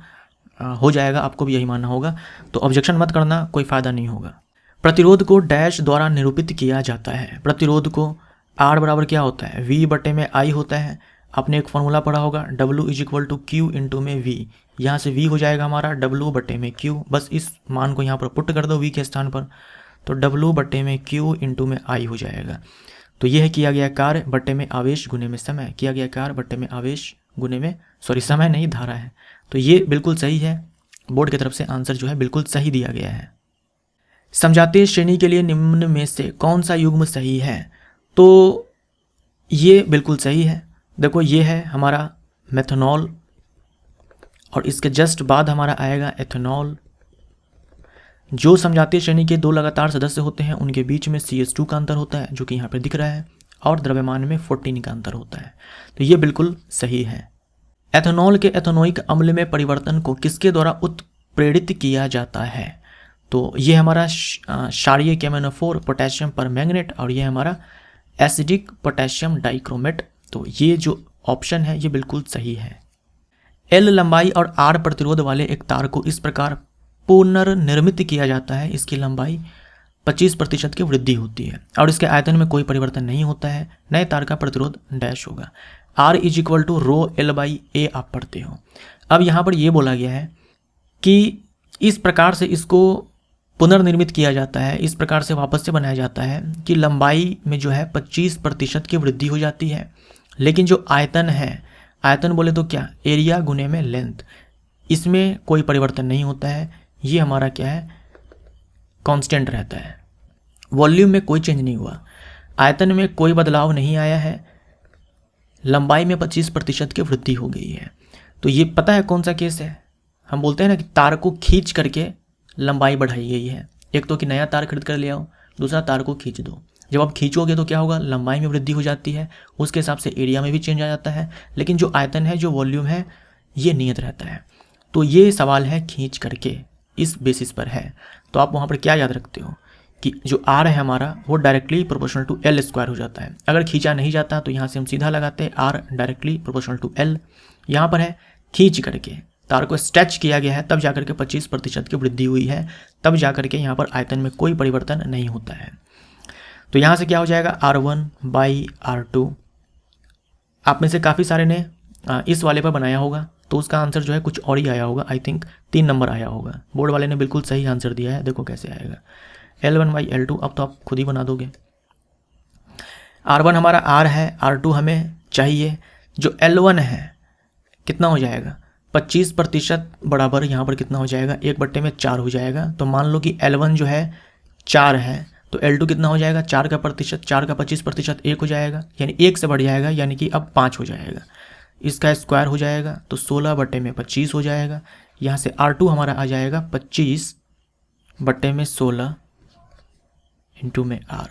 हो जाएगा, आपको भी यही मानना होगा, तो ऑब्जेक्शन मत करना, कोई फ़ायदा नहीं होगा। प्रतिरोध को डैश द्वारा निरूपित किया जाता है। प्रतिरोध को R बराबर क्या होता है, V/I होता है। आपने एक फॉर्मूला पढ़ा होगा W = Q × में V, यहाँ से V हो जाएगा हमारा W/Q, बस इस मान को यहाँ पर पुट कर दो V के स्थान पर, तो W/Q × में I हो जाएगा। तो यह है किया गया कार्य बट्टे में आवेश गुने में समय, किया गया कार्य बट्टे में आवेश गुने में समय नहीं धारा है, तो ये बिल्कुल सही है, बोर्ड की तरफ से आंसर जो है बिल्कुल सही दिया गया है। समजातीय श्रेणी के लिए निम्न में से कौन सा युग्म सही है, तो ये बिल्कुल सही है। देखो ये है हमारा मेथनॉल और इसके जस्ट बाद हमारा आएगा एथेनॉल। जो समजातीय श्रेणी के 2 लगातार सदस्य होते हैं उनके बीच में CH2 का अंतर होता है, जो कि यहाँ पे दिख रहा है, और द्रव्यमान में 14 का अंतर होता है, तो ये बिल्कुल सही है। एथेनॉल के एथेनोइक अम्ल में परिवर्तन को किसके द्वारा उत्प्रेरित किया जाता है, तो ये हमारा क्षारीय केमेनोफोर पोटेशियम परमैंगनेट और ये हमारा एसिडिक पोटेशियम डाइक्रोमेट, तो ये जो ऑप्शन है ये बिल्कुल सही है। L लंबाई और R प्रतिरोध वाले एक तार को इस प्रकार पुनर्निर्मित किया जाता है, इसकी लंबाई 25% की वृद्धि होती है और इसके आयतन में कोई परिवर्तन नहीं होता है। नए तार का प्रतिरोध डैश होगा। R = ρL/A आप पढ़ते हो। अब यहाँ पर ये बोला गया है कि इस प्रकार से इसको पुनर्निर्मित किया जाता है, इस प्रकार से वापस से बनाया जाता है कि लंबाई में जो है 25% की वृद्धि हो जाती है, लेकिन जो आयतन है, आयतन बोले तो क्या, एरिया गुने में लेंथ, इसमें कोई परिवर्तन नहीं होता है, ये हमारा क्या है, कांस्टेंट रहता है। वॉल्यूम में कोई चेंज नहीं हुआ, आयतन में कोई बदलाव नहीं आया है, लंबाई में 25% की वृद्धि हो गई है। तो ये पता है कौन सा केस है, हम बोलते हैं ना कि तार को खींच करके लंबाई बढ़ाई गई है। एक तो कि नया तार खरीद कर ले आओ, दूसरा तार को खींच दो। जब आप खींचोगे तो क्या होगा, लंबाई में वृद्धि हो जाती है, उसके हिसाब से एरिया में भी चेंज आ जाता है, लेकिन जो आयतन है, जो वॉल्यूम है, ये नियत रहता है। तो ये सवाल है खींच करके, इस बेसिस पर है। तो आप वहाँ पर क्या याद रखते हो कि जो R है हमारा वो डायरेक्टली प्रोपोर्शनल टू L² हो जाता है। अगर खींचा नहीं जाता तो यहाँ से हम सीधा लगाते हैं R directly proportional to L। यहाँ पर है खींच करके, तार को स्ट्रेच किया गया है, तब जाकर के 25% की वृद्धि हुई है, तब जाकर के यहाँ पर आयतन में कोई परिवर्तन नहीं होता है। तो यहाँ से क्या हो जाएगा, R1/R2। आप में से काफ़ी सारे ने इस वाले पर बनाया होगा, तो उसका आंसर जो है कुछ और ही आया होगा, आई थिंक 3 नंबर आया होगा। बोर्ड वाले ने बिल्कुल सही आंसर दिया है, देखो कैसे आएगा, L1/L2। अब तो आप खुद ही बना दोगे। R1 हमारा R है, R2 हमें चाहिए, जो L1 है कितना हो जाएगा, 25% बराबर यहाँ पर कितना हो जाएगा, 1/4 हो जाएगा। तो मान लो कि L1 जो है 4 है, तो L2 कितना हो जाएगा, 4 का 25% 1 हो जाएगा, यानी 1 से बढ़ जाएगा, यानी कि अब 5 हो जाएगा। इसका स्क्वायर हो जाएगा तो 16/25 हो जाएगा। यहाँ से R2 हमारा आ जाएगा 25/16 इंटू में R।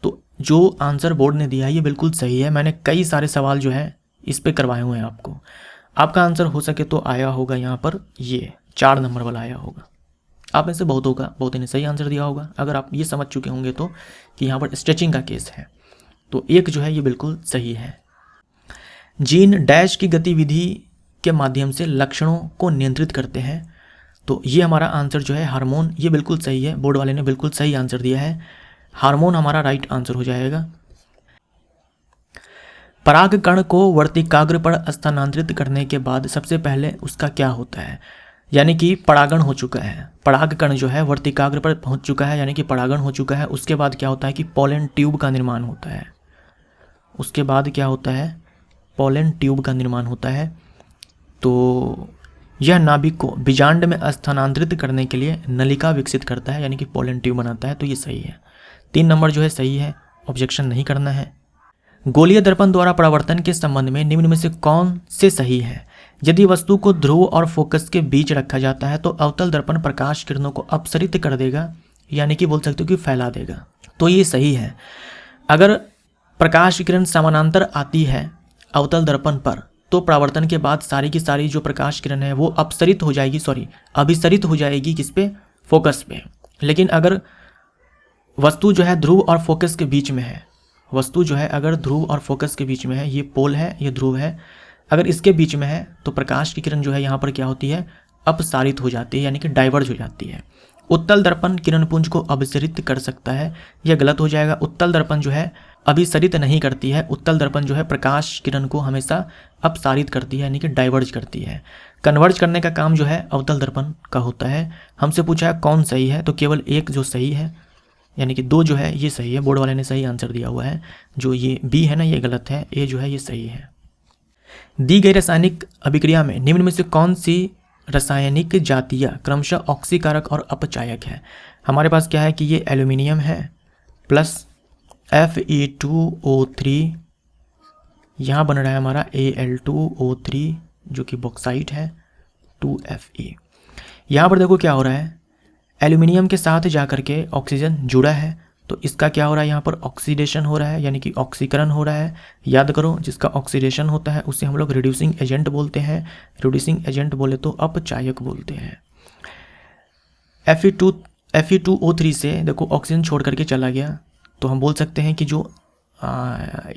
तो जो आंसर बोर्ड ने दिया है ये बिल्कुल सही है। मैंने कई सारे सवाल जो है इस पे करवाए हुए हैं आपको। आपका आंसर हो सके तो आया होगा यहाँ पर, ये 4 नंबर वाला आया होगा। आप में से बहुत ने सही आंसर दिया होगा। अगर आप ये समझ चुके होंगे तो कि यहाँ पर स्ट्रेचिंग का केस है, तो 1 जो है ये बिल्कुल सही है। जीन डैश की गतिविधि के माध्यम से लक्षणों को नियंत्रित करते हैं। तो ये हमारा आंसर जो है हार्मोन, ये बिल्कुल सही है, बोर्ड वाले ने बिल्कुल सही आंसर दिया है, हार्मोन हमारा राइट आंसर हो जाएगा। पराग कण को वर्तिकाग्र पर स्थानांतरित करने के बाद सबसे पहले उसका क्या होता है, यानी कि परागण हो चुका है, पराग कण जो है वर्तिकाग्र पर पहुंच चुका है, यानी कि परागण हो चुका है। उसके बाद क्या होता है कि पोलन ट्यूब का निर्माण होता है। उसके बाद क्या होता है, पोलन ट्यूब का निर्माण होता है। तो यह नाभिक को बीजांड में स्थानांतरित करने के लिए नलिका विकसित करता है, यानी कि पोलन ट्यूब बनाता है। तो ये सही है, 3 नंबर जो है सही है, ऑब्जेक्शन नहीं करना है। गोलीय दर्पण द्वारा परावर्तन के संबंध में निम्न में से कौन से सही है। यदि वस्तु को ध्रुव और फोकस के बीच रखा जाता है तो अवतल दर्पण प्रकाश किरणों को अपसरित कर देगा, यानी कि बोल सकते हो कि फैला देगा। तो ये सही है। अगर प्रकाश किरण समानांतर आती है अवतल दर्पण पर तो परावर्तन के बाद सारी की सारी जो प्रकाश किरण है वो अभिसरित हो जाएगी किस पे, फोकस पे। लेकिन अगर वस्तु जो है ध्रुव और फोकस के बीच में है, वस्तु जो है अगर ध्रुव और फोकस के बीच में है, ये पोल है ये ध्रुव है, अगर इसके बीच में है तो प्रकाश की किरण जो है यहाँ पर क्या होती है, अपसारित हो जाती है, यानी कि डाइवर्ज हो जाती है। उत्तल दर्पण किरण पुंज को अभिसरित कर सकता है, यह गलत हो जाएगा। उत्तल दर्पण जो है अभिसरित नहीं करती है, उत्तल दर्पण जो है प्रकाश किरण को हमेशा अपसारित करती है, यानी कि डाइवर्ज करती है। कन्वर्ज करने का काम जो है अवतल दर्पण का होता है। हमसे पूछा है कौन सही है, तो केवल एक जो सही है, यानी कि 2 जो है ये सही है, बोर्ड वाले ने सही आंसर दिया हुआ है। जो ये बी है ना ये गलत है, ए जो है ये सही है। दी गई रासायनिक अभिक्रिया में निम्न में से कौन सी रासायनिक जातियाँ क्रमशः ऑक्सीकारक और अपचायक है। हमारे पास क्या है कि ये एल्यूमिनियम है प्लस Fe2O3, यहाँ बन रहा है हमारा Al2O3 जो कि बॉक्साइट है 2Fe। यहाँ पर देखो क्या हो रहा है, एल्यूमिनियम के साथ जाकर के ऑक्सीजन जुड़ा है तो इसका क्या हो रहा है, यहाँ पर ऑक्सीडेशन हो रहा है, यानी कि ऑक्सीकरण हो रहा है। याद करो जिसका ऑक्सीडेशन होता है उसे हम लोग रिड्यूसिंग एजेंट बोलते हैं, रिड्यूसिंग एजेंट बोले तो अपचायक बोलते हैं। Fe2O3 से देखो ऑक्सीजन छोड़ करके चला गया तो हम बोल सकते हैं कि जो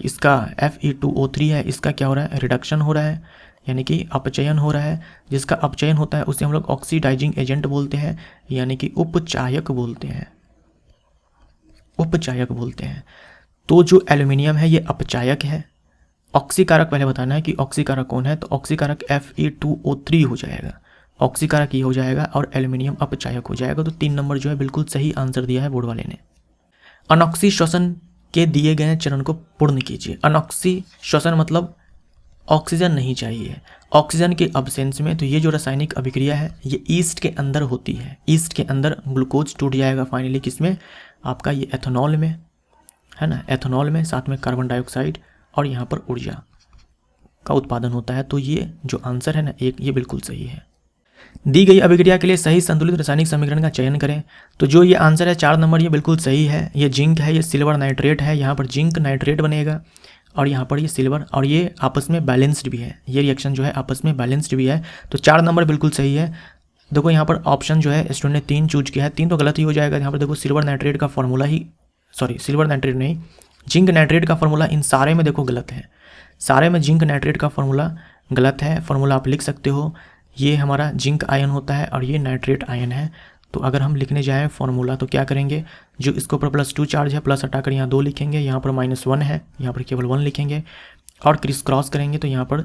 इसका Fe2O3 है इसका क्या हो रहा है, रिडक्शन हो रहा है, यानी कि अपचयन हो रहा है। जिसका अपचयन होता है उसे हम लोग ऑक्सीडाइजिंग एजेंट बोलते हैं, यानी कि उपचायक बोलते हैं, उपचायक बोलते हैं। तो जो एल्यूमिनियम है ये अपचायक है। ऑक्सीकारक पहले बताना है कि ऑक्सीकारक कौन है, तो ऑक्सीकारक Fe2O3 हो जाएगा, ऑक्सीकारक ये हो जाएगा और एल्यूमिनियम अपचायक हो जाएगा। तो 3 नंबर जो है बिल्कुल सही आंसर दिया है बोर्ड वाले ने। अनॉक्सी श्वसन के दिए गए चरण को पूर्ण कीजिए। अनॉक्सी श्वसन मतलब ऑक्सीजन नहीं चाहिए, ऑक्सीजन के अब्सेंस में। तो ये जो रासायनिक अभिक्रिया है ये ईस्ट के अंदर होती है, ईस्ट के अंदर ग्लूकोज टूट जाएगा फाइनली किसमें, आपका ये एथेनॉल में है ना, एथेनॉल में, साथ में कार्बन डाइऑक्साइड और यहाँ पर ऊर्जा का उत्पादन होता है। तो ये जो आंसर है ना एक, ये बिल्कुल सही है। दी गई अभिक्रिया के लिए सही संतुलित रासायनिक समीकरण का चयन करें। तो जो ये आंसर है 4 नंबर ये बिल्कुल सही है। ये जिंक है, ये सिल्वर नाइट्रेट है, यहाँ पर जिंक नाइट्रेट बनेगा और यहाँ पर ये सिल्वर, और ये आपस में बैलेंस्ड भी है, ये रिएक्शन जो है आपस में बैलेंस्ड भी है। तो 4 नंबर बिल्कुल सही है। देखो यहाँ पर ऑप्शन जो है स्टूडेंट ने 3 चूज किया है, 3 तो गलत ही हो जाएगा। यहाँ पर देखो सिल्वर नाइट्रेट का फॉर्मूला ही, सॉरी सिल्वर नाइट्रेट नहीं, जिंक नाइट्रेट का फॉर्मूला इन सारे में देखो गलत है, सारे में जिंक नाइट्रेट का फॉर्मूला गलत है। फॉर्मूला आप लिख सकते हो, ये हमारा जिंक आयन होता है और ये नाइट्रेट आयन है। तो अगर हम लिखने जाएँ फॉर्मूला तो क्या करेंगे, जो इसके ऊपर +2 चार्ज है प्लस हटाकर यहाँ 2 लिखेंगे, यहाँ पर -1 है, यहाँ पर केवल 1 लिखेंगे और क्रिस क्रॉस करेंगे तो यहाँ पर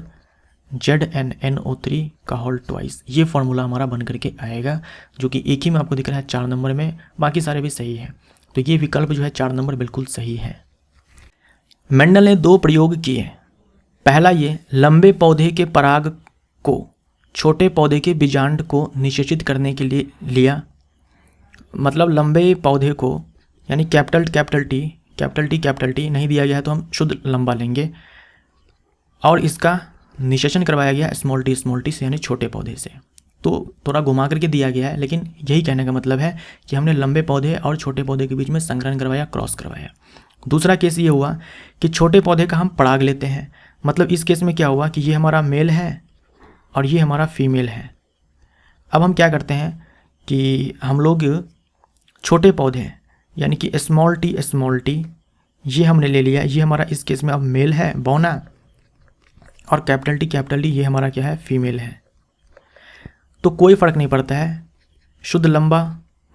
ZnNO3 का होल ट्वाइस, ये फॉर्मूला हमारा बन करके आएगा, जो कि एक ही में आपको दिख रहा है 4 नंबर में, बाकी सारे भी सही है। तो ये विकल्प जो है 4 नंबर बिल्कुल सही है। मेंडल ने 2 प्रयोग किए। पहला ये लंबे पौधे के पराग को छोटे पौधे के बीजांड को निषेचित करने के लिए लिया, मतलब लंबे पौधे को, यानी कैपिटल टी नहीं दिया गया है तो हम शुद्ध लंबा लेंगे, और इसका निषेचन करवाया गया स्मॉल टी से, यानी छोटे पौधे से। तो थोड़ा घुमा करके दिया गया है, लेकिन यही कहने का मतलब है कि हमने लंबे पौधे और छोटे पौधे के बीच में संकरण करवाया, क्रॉस करवाया। दूसरा केस ये हुआ कि छोटे पौधे का हम पराग लेते हैं, मतलब इस केस में क्या हुआ कि ये हमारा मेल है और ये हमारा फीमेल है। अब हम क्या करते हैं कि हम लोग छोटे पौधे यानी कि स्मॉल टी ये हमने ले लिया, ये हमारा इस केस में अब मेल है बौना, और कैपिटल टी ये हमारा क्या है, फीमेल है। तो कोई फ़र्क नहीं पड़ता है, शुद्ध लंबा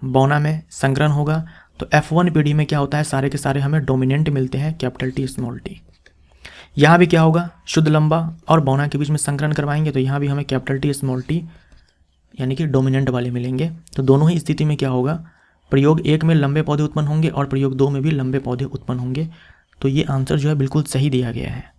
बौना में संकरण होगा। तो F1 पीढ़ी में क्या होता है, सारे के सारे हमें डोमिनेंट मिलते हैं, कैपिटल टी स्मॉल टी। यहाँ भी क्या होगा, शुद्ध लंबा और बौना के बीच में संकरण करवाएंगे तो यहाँ भी हमें कैपिटल टी स्मॉल टी यानी कि डोमिनेंट वाले मिलेंगे। तो दोनों ही स्थिति में क्या होगा, प्रयोग 1 में लंबे पौधे उत्पन्न होंगे और प्रयोग 2 में भी लंबे पौधे उत्पन्न होंगे। तो ये आंसर जो है बिल्कुल सही दिया गया है।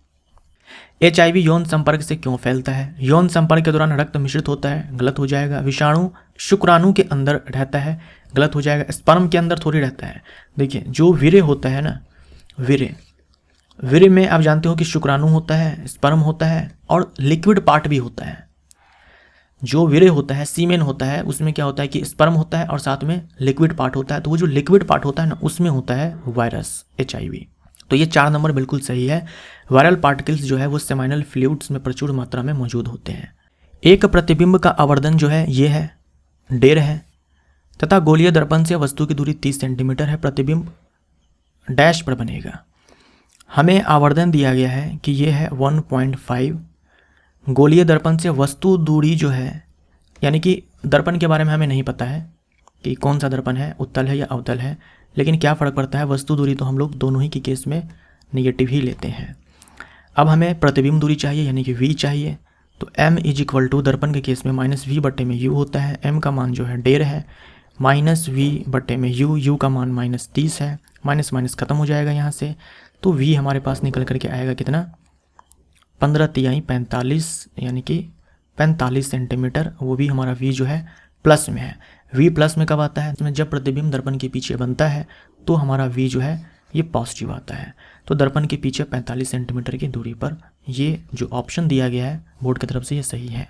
HIV यौन संपर्क से क्यों फैलता है? यौन संपर्क के दौरान रक्त मिश्रित होता है, गलत हो जाएगा। विषाणु शुक्राणु के अंदर रहता है, गलत हो जाएगा। स्पर्म के अंदर थोड़ी रहता है। देखिए जो वीर्य होता है ना, वीर्य में आप जानते हो कि शुक्राणु होता है, स्पर्म होता है और लिक्विड पार्ट भी होता है। जो वीर्य होता है, सीमेन होता है, उसमें क्या होता है कि स्पर्म होता है और साथ में लिक्विड पार्ट होता है। तो वो जो लिक्विड पार्ट होता है ना, उसमें होता है वायरस HIV। तो ये 4 नंबर बिल्कुल सही है। वायरल पार्टिकल्स जो है वो सेमाइनल फ्लूइड्स में प्रचुर मात्रा में मौजूद होते हैं। एक प्रतिबिंब का आवर्धन जो है ये है 1.5 है तथा गोलीय दर्पण से वस्तु की दूरी 30 सेंटीमीटर है। प्रतिबिंब डैश पर बनेगा। हमें आवर्धन दिया गया है कि ये है 1.5। गोलीय दर्पण से वस्तु दूरी जो है, यानी कि दर्पण के बारे में हमें नहीं पता है कि कौन सा दर्पण है, उत्तल है या अवतल है, लेकिन क्या फ़र्क पड़ता है, वस्तु दूरी तो हम लोग दोनों ही के केस में निगेटिव ही लेते हैं। अब हमें प्रतिबिंब दूरी चाहिए यानी कि v चाहिए। तो m = दर्पण के केस में -v/u होता है। m का मान जो है 1.5 है, -v/u, u का मान -30 है। माइनस माइनस खत्म हो जाएगा यहाँ से। तो v हमारे पास निकल करके आएगा कितना, 15 × 45 यानी कि 45 सेंटीमीटर। वो भी हमारा v जो है प्लस में है। v प्लस में कब आता है, इसमें जब प्रतिबिंब दर्पण के पीछे बनता है तो हमारा v जो है ये पॉजिटिव आता है। तो दर्पण के पीछे 45 सेंटीमीटर की दूरी पर ये जो ऑप्शन दिया गया है बोर्ड की तरफ से ये सही है।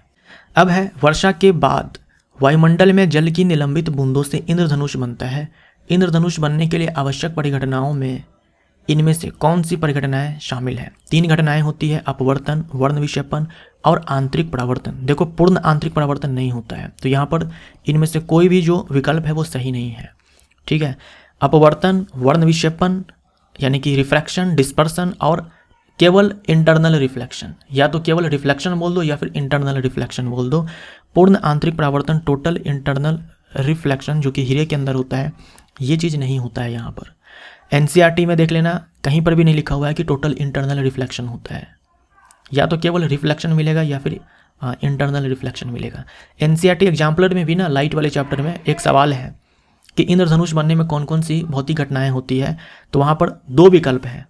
अब है वर्षा के बाद वायुमंडल में जल की निलंबित बूंदों से इंद्रधनुष बनता है। इंद्रधनुष बनने के लिए आवश्यक परिघटनाओं में इनमें से कौन सी परिघटनाएं शामिल है? 3 घटनाएं होती है, अपवर्तन, वर्ण विक्षेपण और आंतरिक परावर्तन। देखो पूर्ण आंतरिक परावर्तन नहीं होता है, तो यहाँ पर इनमें से कोई भी जो विकल्प है वो सही नहीं है। ठीक है, अपवर्तन, वर्ण विक्षेपण यानी कि रिफ्रैक्शन, डिस्पर्सन और केवल इंटरनल रिफ्लेक्शन, या तो केवल रिफ्लेक्शन बोल दो या फिर इंटरनल रिफ्लेक्शन बोल दो। पूर्ण आंतरिक परावर्तन, टोटल इंटरनल रिफ्लेक्शन जो कि हीरे के अंदर होता है, ये चीज़ नहीं होता है यहाँ पर। NCERT में देख लेना, कहीं पर भी नहीं लिखा हुआ है कि टोटल इंटरनल रिफ्लेक्शन होता है। या तो केवल रिफ्लेक्शन मिलेगा या फिर इंटरनल रिफ्लेक्शन मिलेगा। NCERT एग्जाम्पलर में भी ना, लाइट वाले चैप्टर में एक सवाल है कि इंद्रधनुष बनने में कौन कौन सी भौतिक घटनाएं होती है, तो वहाँ पर 2 विकल्प हैं।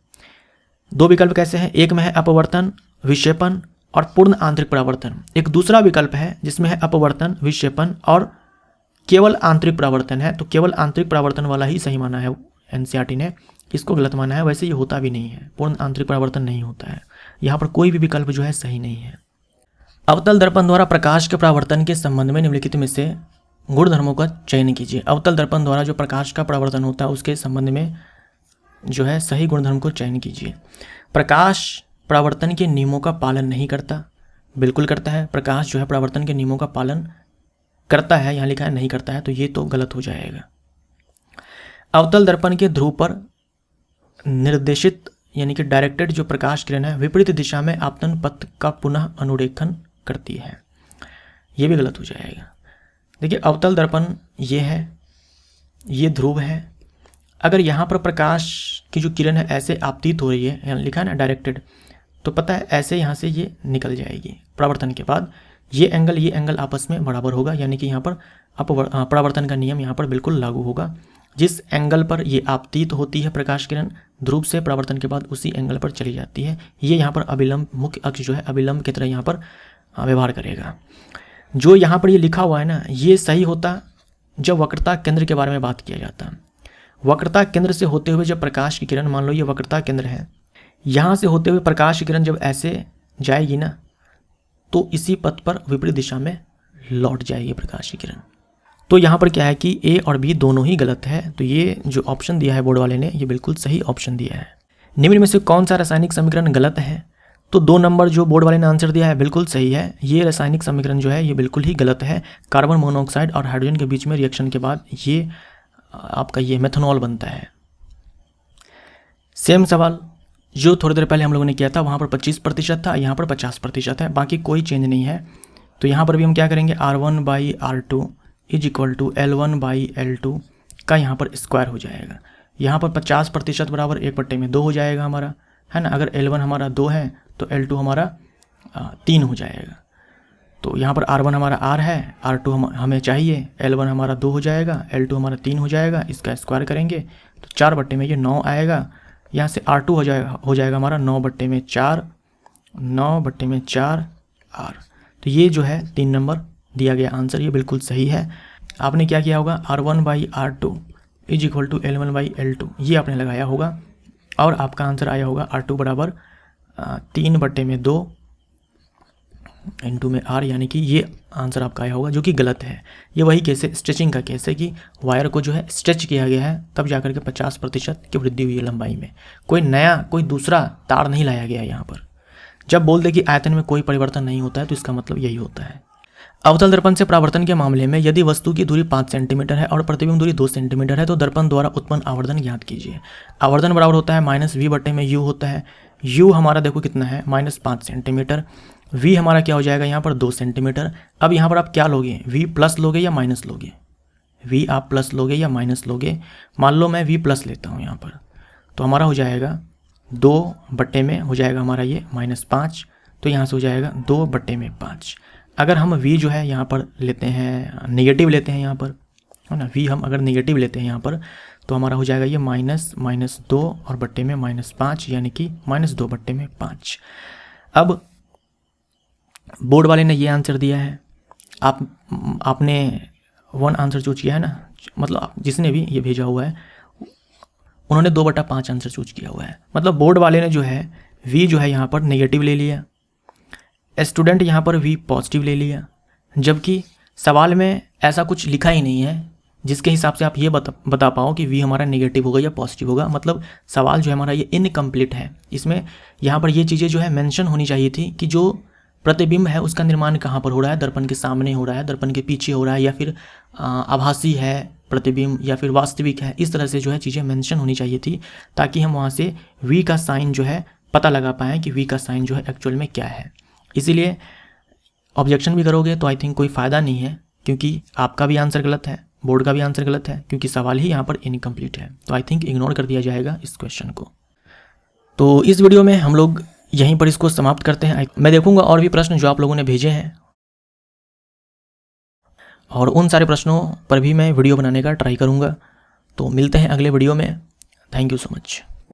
2 विकल्प कैसे हैं, एक में है अपवर्तन, विक्षेपण और पूर्ण आंतरिक परावर्तन। एक दूसरा विकल्प है जिसमें है अपवर्तन, विक्षेपण और केवल आंतरिक परावर्तन है। तो केवल आंतरिक परावर्तन वाला ही सही माना है NCERT ने, इसको गलत माना है। वैसे ये होता भी नहीं है, पूर्ण आंतरिक परावर्तन नहीं होता है। यहाँ पर कोई भी विकल्प जो है सही नहीं है। अवतल दर्पण द्वारा प्रकाश के परावर्तन के संबंध में निम्नलिखित में से गुणधर्मों का चयन कीजिए। अवतल दर्पण द्वारा जो प्रकाश का परावर्तन होता है उसके संबंध में जो है सही गुणधर्म को चयन कीजिए। प्रकाश परावर्तन के नियमों का पालन नहीं करता, बिल्कुल करता है। प्रकाश जो है परावर्तन के नियमों का पालन करता है, यहाँ लिखा है नहीं करता है, तो ये तो गलत हो जाएगा। अवतल दर्पण के ध्रुव पर निर्देशित यानी कि डायरेक्टेड जो प्रकाश किरण है विपरीत दिशा में आपतन पथ का पुनः अनुरेखन करती है, ये भी गलत हो जाएगा। देखिए अवतल दर्पण ये है, ये ध्रुव है। अगर यहाँ पर प्रकाश की जो किरण है ऐसे आपतित हो रही है, यहाँ लिखा है ना डायरेक्टेड, तो पता है ऐसे यहाँ से ये निकल जाएगी। परावर्तन के बाद ये एंगल आपस में बराबर होगा, यानी कि यहाँ पर परावर्तन का नियम यहाँ पर बिल्कुल लागू होगा। जिस एंगल पर ये आपतित होती है प्रकाश किरण ध्रुव से, परावर्तन के बाद उसी एंगल पर चली जाती है। ये यहाँ पर अभिलंब, मुख्य अक्ष जो है अभिलंब की तरह यहाँ पर व्यवहार करेगा। जो यहाँ पर ये लिखा हुआ है ना, ये सही होता जब वक्रता केंद्र के बारे में बात किया जाता। वक्रता केंद्र से होते हुए जब प्रकाश की किरण, मान लो ये वक्रता केंद्र है, यहाँ से होते हुए प्रकाश की किरण जब ऐसे जाएगी ना, तो इसी पथ पर विपरीत दिशा में लौट जाएगी प्रकाश की किरण। तो यहाँ पर क्या है कि A और B दोनों ही गलत है। तो ये जो ऑप्शन दिया है बोर्ड वाले ने, ये बिल्कुल सही ऑप्शन दिया है। निम्न में से कौन सा रासायनिक समीकरण गलत है? तो 2 नंबर जो बोर्ड वाले ने आंसर दिया है बिल्कुल सही है। ये रासायनिक समीकरण जो है ये बिल्कुल ही गलत है। कार्बन मोनोऑक्साइड और हाइड्रोजन के बीच में रिएक्शन के बाद ये आपका ये मेथनॉल बनता है। सेम सवाल जो थोड़ी देर पहले हम लोगों ने किया था वहाँ पर 25% था, यहाँ पर 50% है, बाकी कोई चेंज नहीं है। तो यहाँ पर भी हम क्या करेंगे, R1/R2 is equal to L1/L2 का यहाँ पर स्क्वायर हो जाएगा। यहाँ पर 50% बराबर 1/2 हो जाएगा हमारा, है ना। अगर L1 हमारा 2 है तो L2 हमारा 3 हो जाएगा। तो यहाँ पर R1 हमारा R है, R2 हमें चाहिए, L1 हमारा 2 हो जाएगा, L2 हमारा 3 हो जाएगा। इसका स्क्वायर करेंगे तो 4/9 आएगा। यहाँ से R2 हो जाएगा हमारा 9/4, 9/4 R। तो ये जो है 3 नंबर दिया गया आंसर, ये बिल्कुल सही है। आपने क्या किया होगा, R1/R2 is equal to L1/L2 ये आपने लगाया होगा और आपका आंसर आया होगा R2 बराबर 3/2 इंटू में R, यानी कि ये आंसर आपका आया होगा, जो कि गलत है। ये वही केस है, स्ट्रेचिंग का केस है कि वायर को जो है स्ट्रेच किया गया है, तब जाकर के 50% की वृद्धि हुई है लंबाई में। कोई दूसरा तार नहीं लाया गया यहाँ पर। जब बोल दे कि आयतन में कोई परिवर्तन नहीं होता है तो इसका मतलब यही होता है। अवतल दर्पण से परावर्तन के मामले में यदि वस्तु की दूरी 5 सेंटीमीटर है और प्रतिबिंब दूरी 2 सेंटीमीटर है तो दर्पण द्वारा उत्पन्न आवर्धन ज्ञात कीजिए। आवर्धन बराबर होता है -v/u होता है। u हमारा देखो कितना है, -5 सेंटीमीटर। v हमारा क्या हो जाएगा यहाँ पर 2 सेंटीमीटर। अब यहाँ पर आप क्या लोगे, v प्लस लोगे या माइनस लोगे? v आप प्लस लोगे या माइनस लोगे? मान लो मैं v प्लस लेता हूँ यहाँ पर, तो हमारा हो जाएगा 2/में हो जाएगा हमारा ये -5, तो यहाँ से हो जाएगा 2/5। अगर हम v जो है यहाँ पर लेते हैं, नेगेटिव लेते हैं यहाँ पर, है ना, v हम अगर नेगेटिव लेते हैं यहाँ पर तो हमारा हो जाएगा ये -2 और बट्टे में -5, यानी कि -2/5। अब बोर्ड वाले ने ये आंसर दिया है, आपने 1 आंसर चूज किया है ना, मतलब जिसने भी ये भेजा हुआ है उन्होंने 2/5 आंसर चूज किया हुआ है। मतलब बोर्ड वाले ने जो है v जो है यहाँ पर नेगेटिव ले लिया, स्टूडेंट यहाँ पर v पॉजिटिव ले लिया, जबकि सवाल में ऐसा कुछ लिखा ही नहीं है जिसके हिसाब से आप ये बता पाओ कि v हमारा नेगेटिव होगा या पॉजिटिव होगा। मतलब सवाल जो है हमारा ये इनकम्प्लीट है। इसमें यहाँ पर ये चीज़ें जो है मेंशन होनी चाहिए थी कि जो प्रतिबिंब है उसका निर्माण कहाँ पर हो रहा है, दर्पण के सामने हो रहा है, दर्पण के पीछे हो रहा है, या फिर आभासी है प्रतिबिंब या फिर वास्तविक है। इस तरह से जो है चीज़ें मेंशन होनी चाहिए थी, ताकि हम वहाँ से v का साइन जो है पता लगा पाएँ कि v का साइन जो है एक्चुअल में क्या है। इसीलिए ऑब्जेक्शन भी करोगे तो आई थिंक कोई फ़ायदा नहीं है, क्योंकि आपका भी आंसर गलत है, बोर्ड का भी आंसर गलत है, क्योंकि सवाल ही यहाँ पर इनकम्प्लीट है। तो आई थिंक इग्नोर कर दिया जाएगा इस क्वेश्चन को। तो इस वीडियो में हम लोग यहीं पर इसको समाप्त करते हैं। मैं देखूंगा और भी प्रश्न जो आप लोगों ने भेजे हैं, और उन सारे प्रश्नों पर भी मैं वीडियो बनाने का ट्राई करूंगा। तो मिलते हैं अगले वीडियो में। Thank you so much.